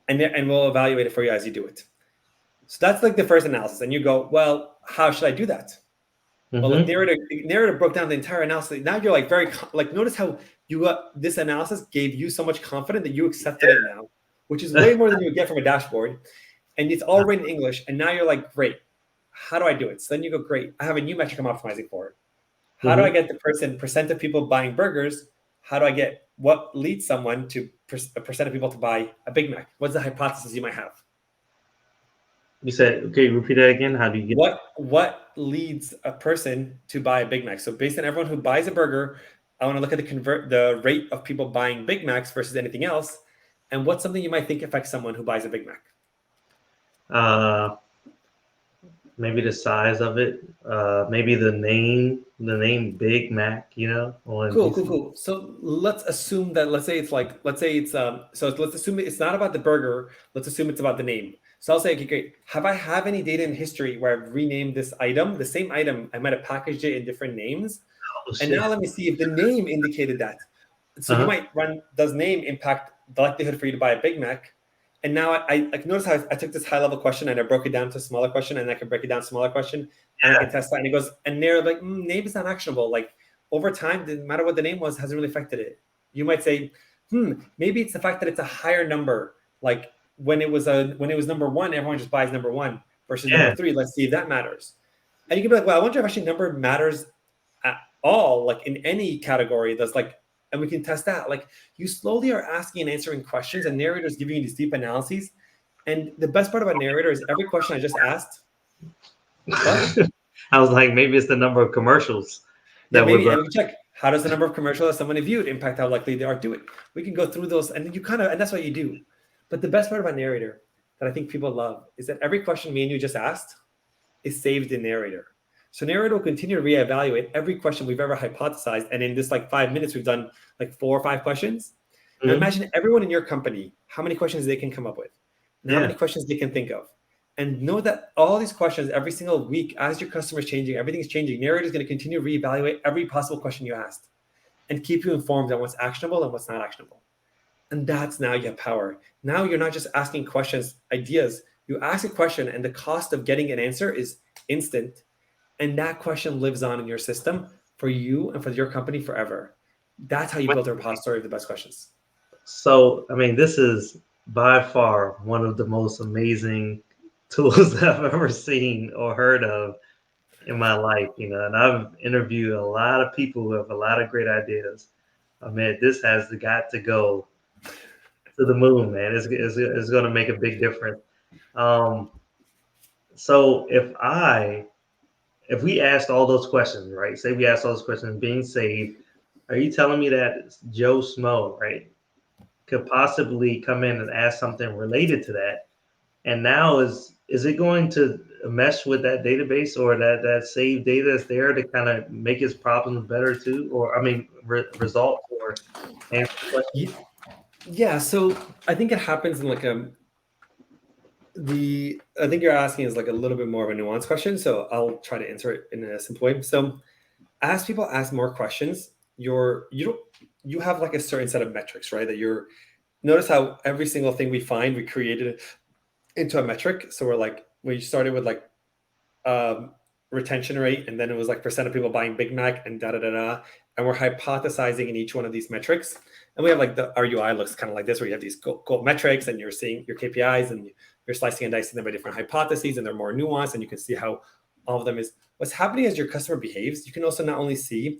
S2: we'll evaluate it for you as you do it. So that's like the first analysis. And you go, well, how should I do that? Well, like narrator broke down the entire analysis. Now you're like notice how this analysis gave you so much confidence that you accepted it now, which is way more than you would get from a dashboard. And it's all written in English. And now you're like, great, how do I do it? So then you go, great, I have a new metric I'm optimizing for. How do I get the percent of people buying burgers? How do I get what leads someone to a percent of people to buy a Big Mac? What's the hypothesis you might have?
S1: You said, okay, repeat that again. How do you get
S2: what leads a person to buy a Big Mac? So based on everyone who buys a burger, I want to look at the rate of people buying Big Macs versus anything else. And what's something you might think affects someone who buys a Big Mac?
S1: Maybe the size of it. Maybe the name Big Mac,
S2: Cool. So let's assume that, let's let's assume it's not about the burger. Let's assume it's about the name. So I'll say, okay, great. Have any data in history where I've renamed this item, the same item, I might have packaged it in different names. And now let me see if the name indicated that. So you might run, does name impact the likelihood for you to buy a Big Mac? And now I notice how I took this high level question and I broke it down to a smaller question, and I can break it down to a smaller question, and I can test that. And it goes, and they're like, name is not actionable. Like over time, no matter what the name was, hasn't really affected it. You might say, maybe it's the fact that it's a higher number. Like when it was number one, everyone just buys number one versus number three. Let's see if that matters. And you can be like, well, I wonder if actually number matters at all, like in any category. That's like, and we can test that. Like you slowly are asking and answering questions, and narrators giving you these deep analyses. And the best part about narrator is every question I just asked.
S1: I was like, maybe it's the number of commercials.
S2: And we can check, how does the number of commercials someone viewed impact how likely they are to do it? We can go through those, and and that's what you do. But the best part about narrator that I think people love is that every question me and you just asked is saved in narrator. So narrator will continue to reevaluate every question we've ever hypothesized. And in this 5 minutes, we've done 4 or 5 questions. Now imagine everyone in your company, how many questions they can come up with, and how many questions they can think of. And know that all these questions every single week, as your customer is changing, everything's changing. Narrator is going to continue to reevaluate every possible question you asked and keep you informed on what's actionable and what's not actionable. And that's now you have power. Now you're not just asking questions, ideas. You ask a question, and the cost of getting an answer is instant. And that question lives on in your system for you and for your company forever. That's how you build a repository of the best questions.
S1: So, I mean, this is by far one of the most amazing tools that I've ever seen or heard of in my life, and I've interviewed a lot of people who have a lot of great ideas. I mean, this has got to go to the moon, man. It's going to make a big difference. Um, so if we asked all those questions, right? Say we asked all those questions being saved, are you telling me that Joe Smo, right, could possibly come in and ask something related to that? And now is it going to mesh with that database or that saved data that's there to kind of make its problems better too? Or I mean, results or answer questions?
S2: Yeah, so I think it happens in like I think you're asking is like a little bit more of a nuanced question, so I'll try to answer it in a simple way. So as people ask more questions, you have like a certain set of metrics, right? That you're notice how every single thing we find, we created into a metric. So we're like, we started with like retention rate, and then it was like percent of people buying Big Mac and da da da da. And we're hypothesizing in each one of these metrics. And we have like our UI looks kind of like this, where you have these goal metrics and you're seeing your KPIs and you're slicing and dicing them by different hypotheses, and they're more nuanced, and you can see how all of them is what's happening as your customer behaves. You can also not only see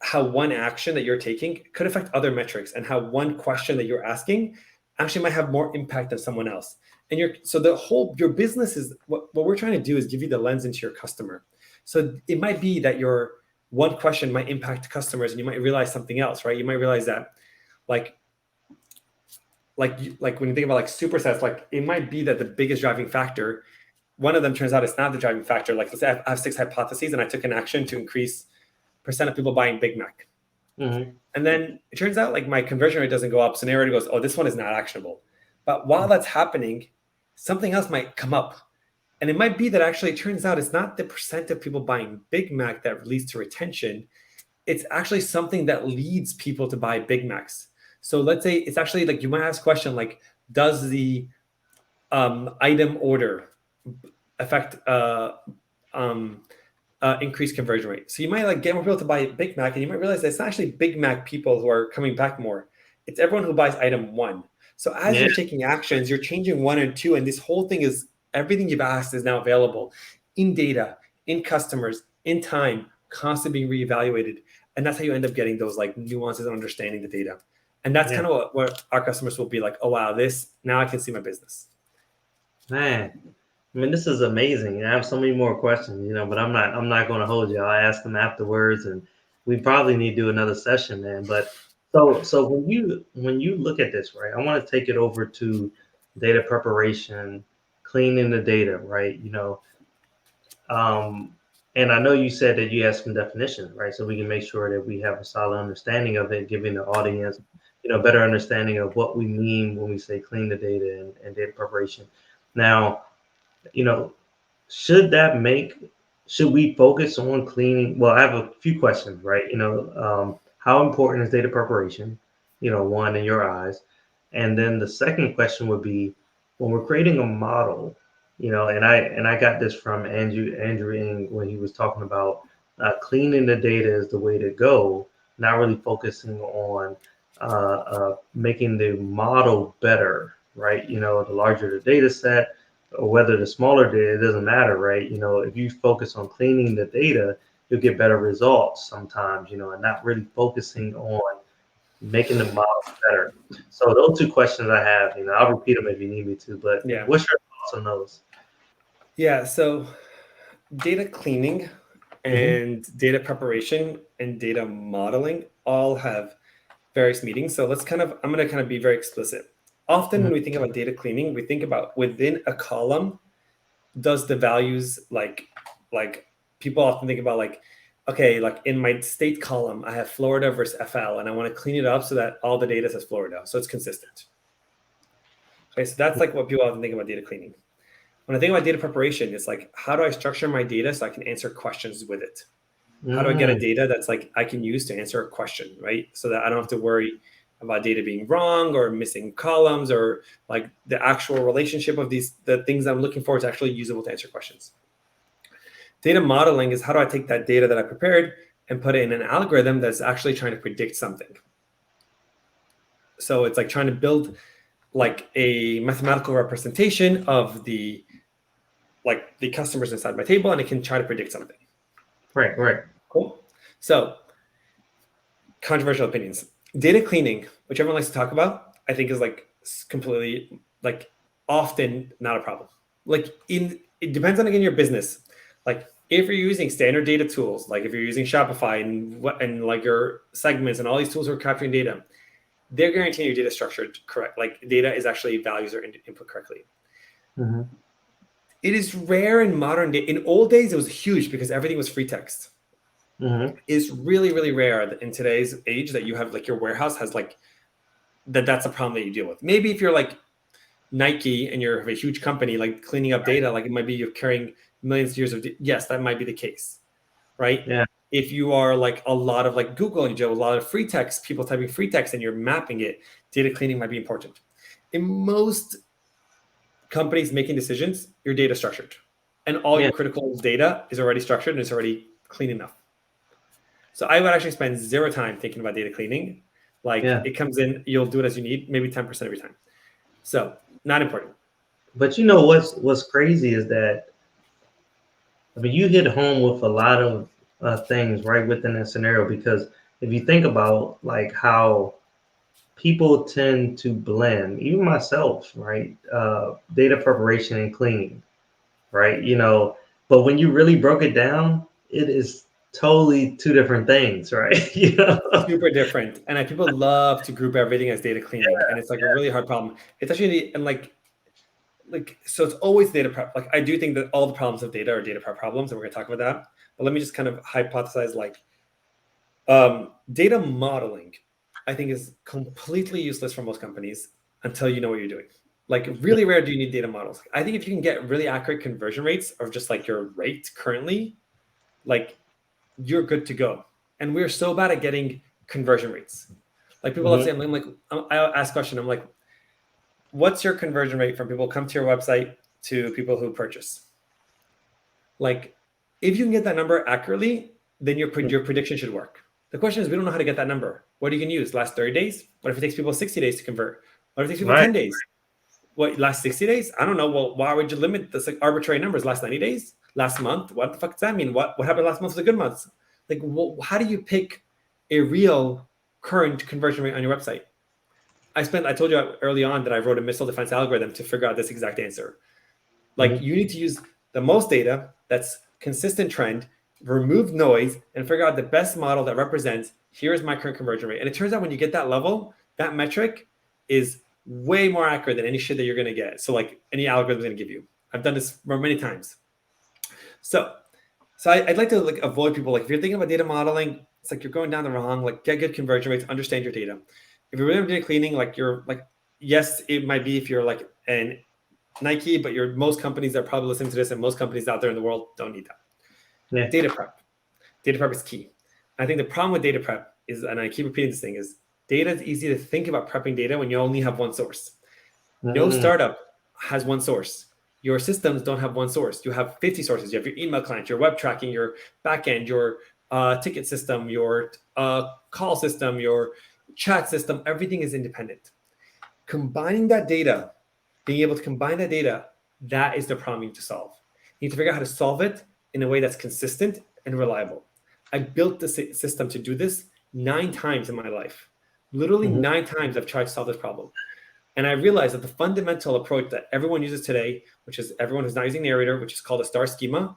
S2: how one action that you're taking could affect other metrics, and how one question that you're asking actually might have more impact than someone else. And your business is what we're trying to do is give you the lens into your customer. So it might be that your one question might impact customers, and you might realize something else, right? You might realize that like when you think about like supersets, like it might be that the biggest driving factor, one of them turns out it's not the driving factor. Like let's say I have 6 hypotheses and I took an action to increase percent of people buying Big Mac.
S1: Mm-hmm.
S2: And then it turns out like my conversion rate doesn't go up. So Narrator goes, oh, this one is not actionable. But while that's happening, something else might come up. And it might be that actually it turns out it's not the percent of people buying Big Mac that leads to retention. It's actually something that leads people to buy Big Macs. So let's say it's actually like you might ask a question like, does the item order affect increased conversion rate? So you might like get more people to buy Big Mac, and you might realize that it's not actually Big Mac people who are coming back more. It's everyone who buys item 1. So as you're taking actions, you're changing 1 and 2, and this whole thing is everything you've asked is now available in data, in customers, in time, constantly being reevaluated. And that's how you end up getting those like nuances and understanding the data. And that's kind of what our customers will be like, oh wow, now I can see my business.
S1: Man, I mean, this is amazing. I have so many more questions, but I'm not going to hold you. I'll ask them afterwards, and we probably need to do another session, man. But so when you look at this, right, I want to take it over to data preparation, cleaning the data, right? And I know you said that you have some definitions, right? So we can make sure that we have a solid understanding of it, giving the audience, better understanding of what we mean when we say clean the data and data preparation. Now, you know, should should we focus on cleaning? Well, I have a few questions, right? How important is data preparation? One in your eyes. And then the second question would be when we're creating a model, and I got this from Andrew Ng when he was talking about cleaning the data is the way to go, not really focusing on making the model better, right? The larger the data set, or whether the smaller data, it doesn't matter, right? If you focus on cleaning the data, you'll get better results sometimes, and not really focusing on making the model better. So those two questions I have, I'll repeat them if you need me to, but
S2: Yeah.
S1: what's your thoughts on those?
S2: Yeah. So data cleaning and data preparation and data modeling all have various meanings. So I'm going to kind of be very explicit. Often when we think about data cleaning, we think about within a column, does the values like people often think about like, okay, like in my state column, I have Florida versus FL, and I want to clean it up so that all the data says Florida. So it's consistent. Okay, so that's like what people often think about data cleaning. when I think about data preparation, it's like, how do I structure my data so I can answer questions with it? How do I get a data that's like I can use to answer a question, right? So that I don't have to worry about data being wrong or missing columns, or like the actual relationship of the things I'm looking for is actually usable to answer questions. Data modeling is how do I take that data that I prepared and put it in an algorithm that's actually trying to predict something. So it's like trying to build like a mathematical representation of the customers inside my table, and it can try to predict something.
S1: Right.
S2: Cool. So controversial opinions. Data cleaning, which everyone likes to talk about, I think is like completely like often not a problem. Like it depends on, again, your business. Like if you're using standard data tools, like if you're using Shopify and like your segments and all these tools are capturing data, they're guaranteeing your data structured correct. Like data is actually values are input correctly.
S1: Mm-hmm.
S2: It is rare in modern day. In old days, it was huge because everything was free text.
S1: Mm-hmm.
S2: It's really, really rare in today's age that you have like your warehouse has like that's a problem that you deal with. Maybe if you're like Nike and you're a huge company, like cleaning up data, like it might be you're carrying millions of years of yes, that might be the case, right?
S1: Yeah.
S2: If you are like a lot of like Google and you do a lot of free text, people typing free text and you're mapping it, data cleaning might be important. In most companies making decisions, your data structured, and all your critical data is already structured and it's already clean enough. So I would actually spend zero time thinking about data cleaning. Like it comes in, you'll do it as you need, maybe 10% every time. So not important.
S1: But you know what's crazy is that, I mean, you hit home with a lot of things right within that scenario, because if you think about like how people tend to blend, even myself, right? Data preparation and cleaning, right? You know, but when you really broke it down, it is totally two different things, right? You know?
S2: Super different. And people love to group everything as data cleaning. And it's like a really hard problem. It's actually, and like, so it's always data prep. Like, I do think that all the problems of data are data prep problems, and we're going to talk about that. But let me just kind of hypothesize, like, data modeling, I think, is completely useless for most companies until you know what you're doing. Like, really rare do you need data models. I think if you can get really accurate conversion rates of just like your rate currently, like, you're good to go. And we're so bad at getting conversion rates. Like, people love saying, I'm like, I ask a question, I'm like, what's your conversion rate from people who come to your website to people who purchase? Like, if you can get that number accurately, then your prediction should work. The question is, we don't know how to get that number. What are you going to use? Last 30 days? What if it takes people 60 days to convert? What if it takes people 10 days? What, last 60 days? I don't know. Well, why would you limit this like arbitrary numbers? Last 90 days? Last month? What the fuck does that mean? What happened last month was a good month? Like, how do you pick a real current conversion rate on your website? I told you early on that I wrote a missile defense algorithm to figure out this exact answer. Like, you need to use the most data that's consistent trend, remove noise, and figure out the best model that represents, here's my current conversion rate. And it turns out when you get that level, that metric is way more accurate than any shit that you're going to get. So like any algorithm is going to give you. I've done this many times. So I'd like to like avoid people, like if you're thinking about data modeling, it's like you're going down the wrong, like get good conversion rates, understand your data. If you're really data cleaning, like you're like, yes, it might be if you're like an Nike, but most companies that are probably listening to this and most companies out there in the world don't need that. Yeah. Data prep. Data prep is key. I think the problem with data prep is, and I keep repeating this thing, is data is easy to think about prepping data when you only have one source. No startup has one source. Your systems don't have one source. You have 50 sources. You have your email client, your web tracking, your backend, your ticket system, your call system, your chat system. Everything is independent. Combining that data, being able to combine that data, that is the problem you need to solve. You need to figure out how to solve it in a way that's consistent and reliable. I built the system to do this 9 times in my life. Literally 9 times I've tried to solve this problem. And I realized that the fundamental approach that everyone uses today, which is everyone who's not using Narrator, which is called a Star Schema,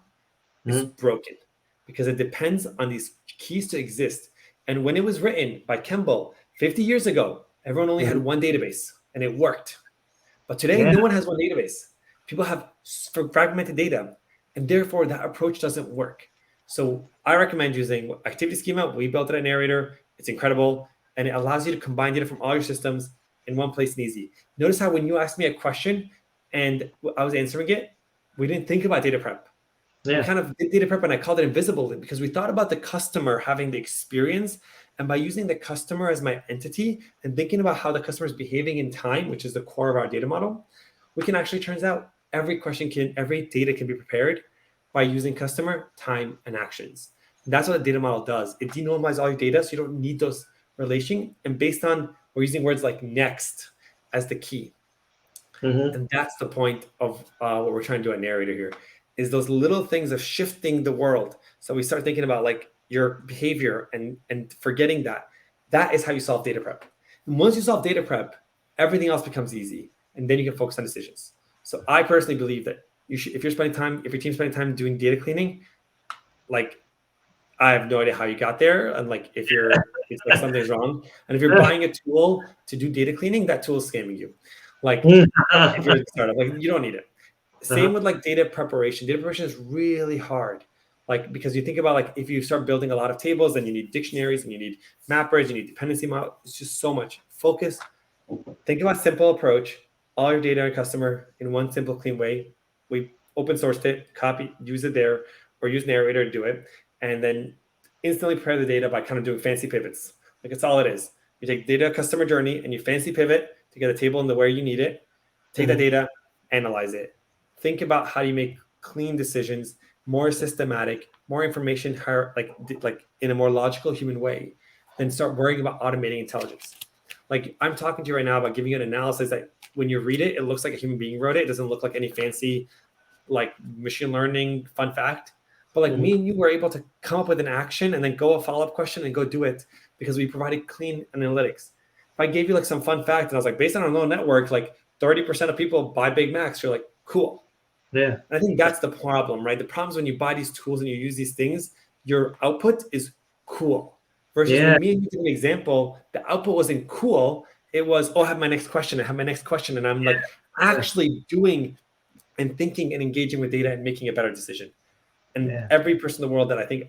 S2: is broken because it depends on these keys to exist. And when it was written by Campbell 50 years ago, everyone only had one database and it worked. But today, no one has one database. People have fragmented data, and therefore that approach doesn't work. So I recommend using Activity Schema. We built it at Narrator. It's incredible, and it allows you to combine data from all your systems in one place and easy. Notice how when you asked me a question and I was answering it, we didn't think about data prep. We kind of did data prep, and I called it invisible because we thought about the customer having the experience. And by using the customer as my entity and thinking about how the customer is behaving in time, which is the core of our data model, we can actually, turns out, every data can be prepared by using customer, time, and actions. And that's what a data model does. It denormalizes all your data, so you don't need those relations. And based on, we're using words like next as the key. And that's the point of what we're trying to do at Narrator here, is those little things of shifting the world. So we start thinking about like your behavior and forgetting that is how you solve data prep. And once you solve data prep, everything else becomes easy, and then you can focus on decisions. So I personally believe that you should, if your team's spending time doing data cleaning, like, I have no idea how you got there, and like if it's like something's wrong. And if you're buying a tool to do data cleaning, that tool is scamming you. Like if you're a startup, like you don't need it. Same with like data preparation. Data preparation is really hard. Like, because you think about like if you start building a lot of tables, then you need dictionaries and you need mappers, you need dependency model. It's just so much. Focus. Think about simple approach. All your data and customer in one simple, clean way. We open sourced it, copy, use it there, or use Narrator to do it, and then instantly prepare the data by kind of doing fancy pivots. Like, it's all it is. You take data customer journey and you fancy pivot to get a table in the where you need it. Take that data, analyze it. Think about how you make clean decisions, more systematic, more information, like in a more logical human way. Then start worrying about automating intelligence. Like, I'm talking to you right now about giving you an analysis that when you read it, it looks like a human being wrote it. It doesn't look like any fancy, like machine learning fun fact. But like me and you were able to come up with an action and then go a follow-up question and go do it because we provided clean analytics. If I gave you like some fun fact and I was like, based on our neural network, like 30% of people buy Big Macs, you're like, cool.
S1: Yeah.
S2: And I think that's the problem, right? The problem is when you buy these tools and you use these things, your output is cool. Versus when me and you did an example, the output wasn't cool. It was, oh, I have my next question. And I'm like actually doing and thinking and engaging with data and making a better decision. And every person in the world that I think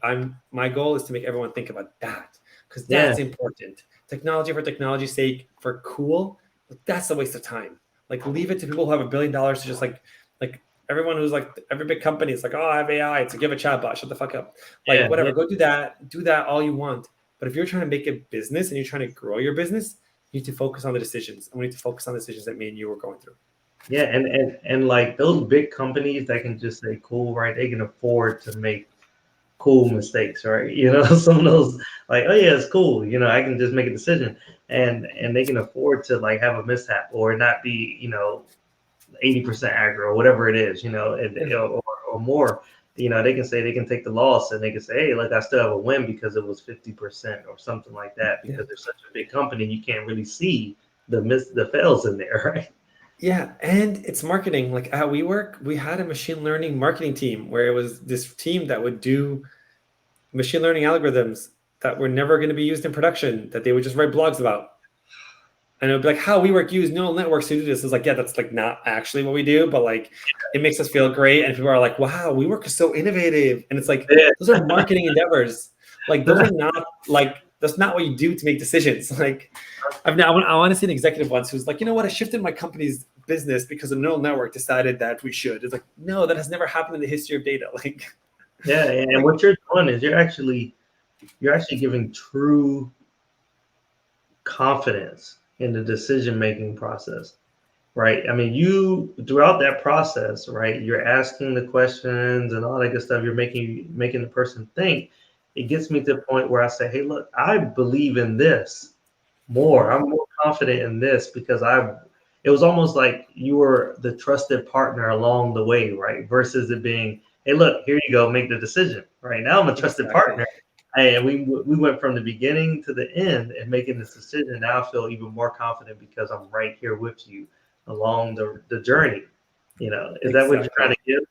S2: my goal is to make everyone think about that, because that's important. Technology for technology's sake, for cool, that's a waste of time. Like, leave it to people who have $1 billion to just like everyone who's like, every big company is like, oh, I have AI, it's a give a chatbot, shut the fuck up. Like, whatever, go do that all you want. But if you're trying to make a business and you're trying to grow your business, you need to focus on the decisions. And we need to focus on the decisions that me and you were going through.
S1: Yeah, and like those big companies that can just say cool, right? They can afford to make cool mistakes, right? You know, some of those like, oh yeah, it's cool. You know, I can just make a decision, and they can afford to like have a mishap or not be, 80% accurate or whatever it is, or more. You know, they can say they can take the loss and they can say, hey, like I still have a win because it was 50% or something like that. Because they're such a big company, you can't really see the fails in there, right?
S2: Yeah, and it's marketing. Like at WeWork, we had a machine learning marketing team where it was this team that would do machine learning algorithms that were never going to be used in production, that they would just write blogs about. And it would be like, how WeWork use neural networks to do this. It's like, yeah, that's like not actually what we do, but like it makes us feel great. And people are like, wow, WeWork is so innovative. And it's like, those are marketing endeavors. Like, those are not like, that's not what you do to make decisions. Like, I want to see an executive once who's like, you know what, I shifted my company's business because a neural network decided that we should. It's like, no, that has never happened in the history of data. Like,
S1: and what you're doing is you're actually giving true confidence in the decision-making process, right? I mean, you throughout that process, right? You're asking the questions and all that good stuff. You're making the person think. It gets me to the point where I say, hey, look, I believe in this more. I'm more confident in this because it was almost like you were the trusted partner along the way, right? Versus it being, hey, look, here you go, make the decision, right? Now I'm a trusted partner. Hey, and we went from the beginning to the end and making this decision. Now I feel even more confident because I'm right here with you along the journey. You know, is that what you're trying to give?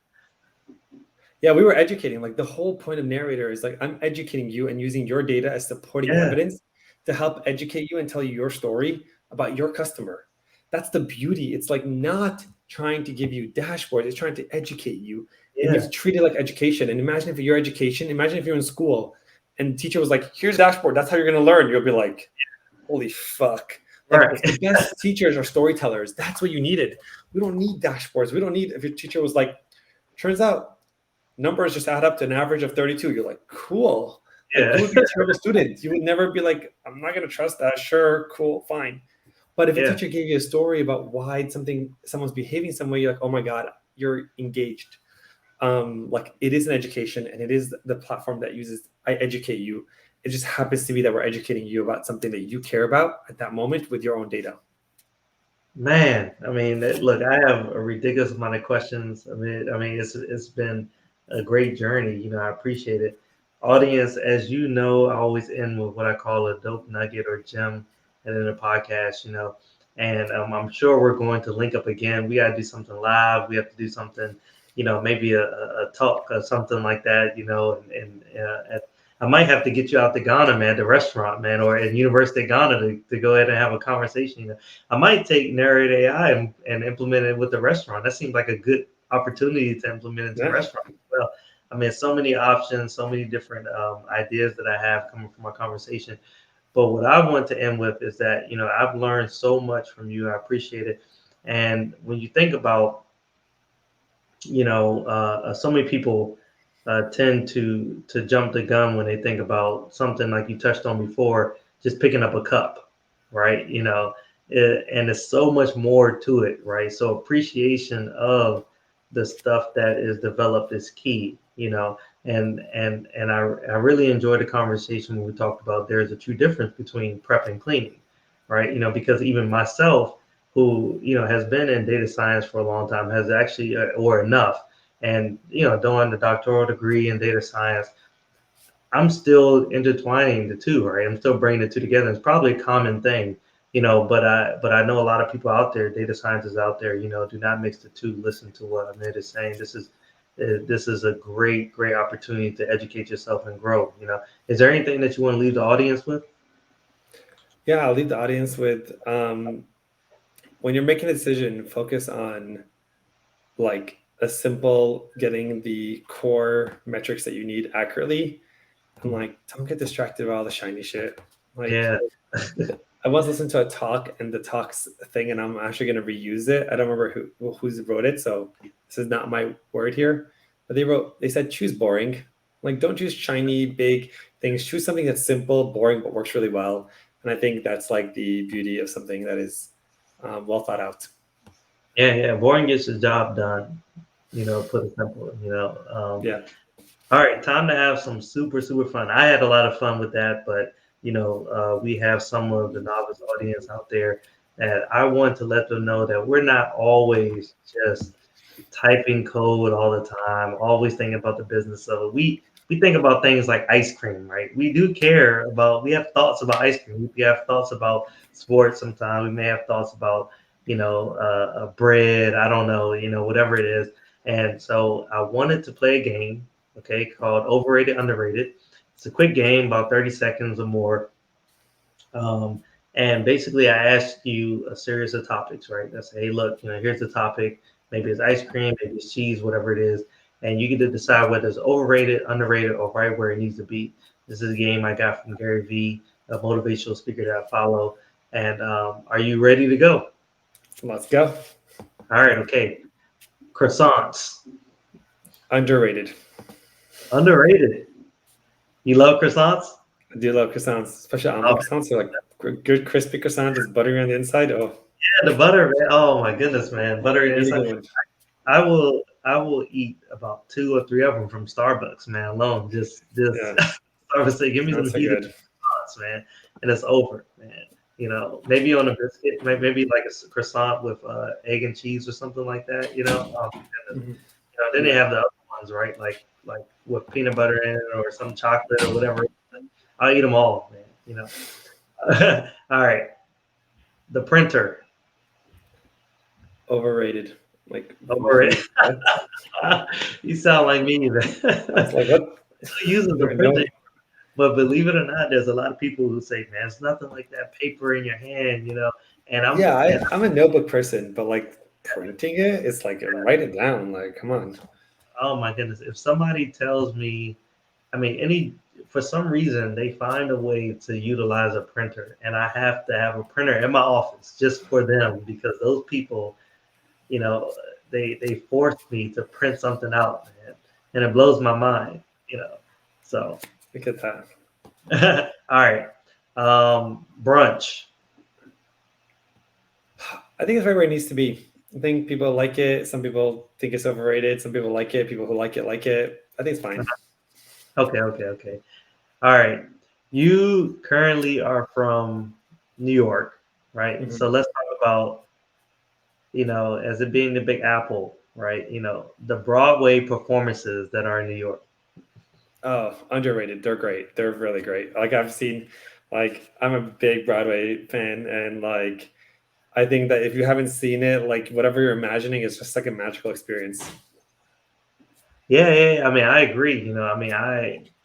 S2: Yeah, we were educating. Like, the whole point of Narrator is like, I'm educating you and using your data as supporting evidence to help educate you and tell you your story about your customer. That's the beauty. It's like not trying to give you dashboards. It's trying to educate you. And you have to treat it like education. And imagine if you're in school and the teacher was like, here's a dashboard, that's how you're going to learn. You'll be like, holy fuck. Like, if the best teachers are storytellers, that's what you needed. We don't need dashboards. We don't need, if your teacher was like, Turns out numbers just add up to an average of 32. You're like, cool. Like,
S1: Yeah.
S2: you would be a terrible student. You would never be like, I'm not going to trust that. Sure, cool, fine. But if a
S1: Yeah.
S2: teacher gave you a story about why someone's behaving some way, you're like, oh my God, you're engaged. Like, it is an education, and it is the platform that uses, I educate you. It just happens to be that we're educating you about something that you care about at that moment with your own data.
S1: Man, I mean, look, I have a ridiculous amount of questions. I mean, it's been a great journey. I appreciate it. Audience, as you know, I always end with what I call a dope nugget or gem, and in the podcast. And I'm sure we're going to link up again. We got to do something live. We have to do something, maybe a talk or something like that. I might have to get you out to Ghana, man, the restaurant, man, or in University of Ghana to go ahead and have a conversation. I might take Narrator.ai and implement it with the restaurant. That seems like a good opportunity to implement into
S2: Yeah.
S1: restaurant as well. I mean, so many options, so many different ideas that I have coming from our conversation. But what I want to end with is that, I've learned so much from you. I appreciate it. And when you think about, so many people tend to jump the gun when they think about something like you touched on before, just picking up a cup, right? And there's so much more to it, right? So appreciation of the stuff that is developed is key, and I really enjoyed the conversation when we talked about there's a true difference between prep and cleaning, right? Because even myself, who has been in data science for a long time, has actually or enough, and doing the doctoral degree in data science, I'm still intertwining the two, right? I'm still bringing the two together. It's probably a common thing, but I know a lot of people out there, data scientists out there, do not mix the two. Listen to what Ahmed is saying. This is a great opportunity to educate yourself and grow. Is there anything that you want to leave the audience with?
S2: Yeah, I'll leave the audience with, when you're making a decision, focus on like a simple getting the core metrics that you need accurately. And like, don't get distracted by all the shiny shit. Like,
S1: Yeah.
S2: I once listened to a talk, and the talks thing, and I'm actually going to reuse it. I don't remember who's wrote it, so this is not my word here. But they said, choose boring. Like, don't choose shiny, big things. Choose something that's simple, boring, but works really well. And I think that's like the beauty of something that is well thought out.
S1: Yeah. Boring gets the job done. Put it simple.
S2: Yeah.
S1: All right, time to have some super fun. I had a lot of fun with that, but we have some of the novice audience out there that I want to let them know that we're not always just typing code all the time, always thinking about the business of it. We think about things like ice cream, right? We do care about. We have thoughts about ice cream. We have thoughts about sports. Sometimes we may have thoughts about bread. I don't know, whatever it is. And so I wanted to play a game, okay, called Overrated, Underrated. It's a quick game, about 30 seconds or more. Um, and basically, I asked you a series of topics, right? I say, hey, look, here's the topic. Maybe it's ice cream, maybe it's cheese, whatever it is. And you get to decide whether it's overrated, underrated, or right where it needs to be. This is a game I got from Gary Vee, a motivational speaker that I follow. And are you ready to go?
S2: Let's go.
S1: All right, okay. Croissants,
S2: Underrated.
S1: underrated. You love croissants?
S2: I do love croissants, especially almond
S1: Okay.
S2: croissants. They're like good crispy croissants. It's buttery on the inside. Oh,
S1: Yeah, the butter, man. Oh my goodness, man. Butter
S2: really
S1: inside.
S2: good one.
S1: I will eat about 2 or 3 of them from Starbucks, man, alone. Just
S2: Yeah,
S1: Starbucks say, give me some
S2: that's so
S1: heated
S2: good.
S1: croissants, man, and it's over, man. Maybe on a biscuit, maybe like a croissant with egg and cheese or something like that. Oh, goodness.
S2: Mhm.
S1: Then they
S2: Yeah.
S1: have the other ones, right? Like with peanut butter in it or some chocolate or whatever. I'll eat them all, man. All right, the printer.
S2: Overrated. Like
S1: Over it.
S2: really.
S1: You sound like me, man.
S2: I was like, what?
S1: Who uses the printer?
S2: No.
S1: But believe it or not, there's a lot of people who say, "Man, it's nothing like that paper in your hand," And
S2: Yeah,
S1: and
S2: I'm a notebook person, but like printing it, it's like write it down. Like, come on.
S1: oh my goodness, if somebody tells me, I mean, for some reason they find a way to utilize a printer, and I have to have a printer in my office just for them because those people, you know, they forced me to print something out, man, and it blows my mind, So,
S2: Look at that.
S1: all right, brunch.
S2: I think it's right where it needs to be. I think people like it. Some people think it's overrated. Some people like it. People who like it like it. I think it's fine.
S1: Okay. All right. You currently are from New York, right?
S2: Mm-hmm.
S1: So let's talk about, as it being the Big Apple, right? The Broadway performances that are in New York.
S2: Oh, underrated. They're great. They're really great. Like I've seen, like I'm a big Broadway fan, and like I think that if you haven't seen it, like whatever you're imagining is just like a magical experience.
S1: Yeah. I mean, I agree.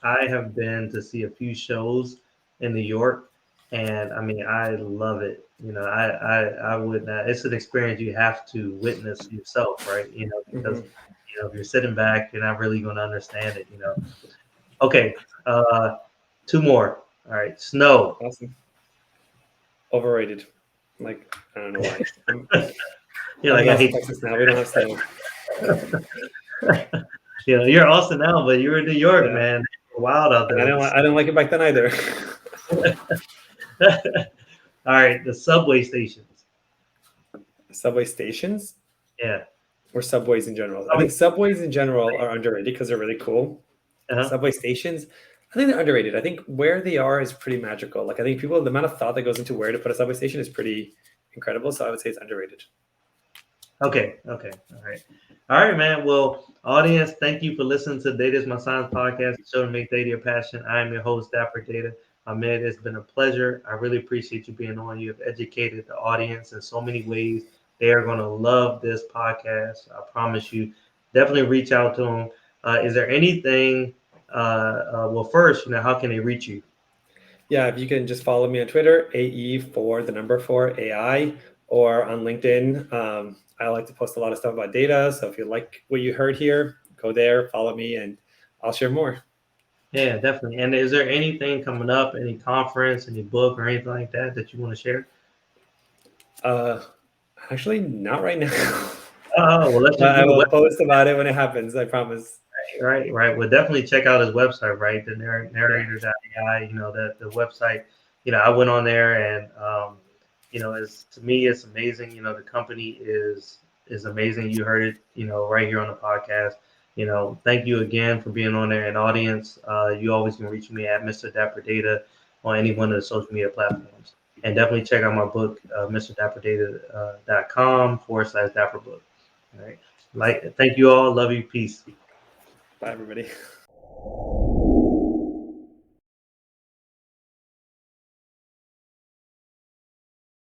S1: I have been to see a few shows in New York, and I mean, I love it. I would not. It's an experience you have to witness yourself, right? Because
S2: Mm-hmm.
S1: if you're sitting back, you're not really going to understand it. Okay, two more. All right, snow.
S2: Awesome. Overrated. Like I don't know why.
S1: You're
S2: I'm
S1: like,
S2: in
S1: I
S2: Austin,
S1: hate.
S2: Texas now. We don't have snow.
S1: You're Austin now, but you were in New York,
S2: Yeah,
S1: man. Wild out
S2: and
S1: there with the
S2: I don't like it back then either.
S1: All right, the subway stations.
S2: Subway stations
S1: Yeah.
S2: or subways in general. I
S1: Subway-
S2: think subways in general are underrated because they're really cool.
S1: Uh-huh.
S2: Subway stations, I think they're underrated. I think where they are is pretty magical. Like I think the amount of thought that goes into where to put a subway station is pretty incredible. So I would say it's underrated.
S1: Okay. All right, man. Well, audience, thank you for listening to Data is My Science podcast. Show to make data your passion. I am your host, Dapper Data. Ahmed, it's been a pleasure. I really appreciate you being on. You have educated the audience in so many ways. They are going to love this podcast. I promise you. Definitely reach out to them. Is there anything? Well, first, how can they reach you?
S2: Yeah, if you can just follow me on Twitter, AE for the number 4AI, or on LinkedIn. I like to post a lot of stuff about data. So if you like what you heard here, go there, follow me, and I'll share more.
S1: Yeah, definitely. And is there anything coming up, any conference, any book, or anything like that that you want to share?
S2: Uh, Actually, not right now.
S1: Oh, well, let's just
S2: But
S1: do
S2: I
S1: the
S2: will post about it when it happens. I promise.
S1: right. Well, definitely check out his website, right? The
S2: Yeah.
S1: Narrator.ai, the website. I went on there and, it's to me, it's amazing. The company is amazing. You heard it, right here on the podcast. Thank you again for being on there. And audience, you always can reach me at Mr. Dapper Data on any one of the social media platforms. And definitely check out my book, MrDapperData.com/Dapper book. All right. Thank you all. Love you. Peace.
S2: Bye, everybody.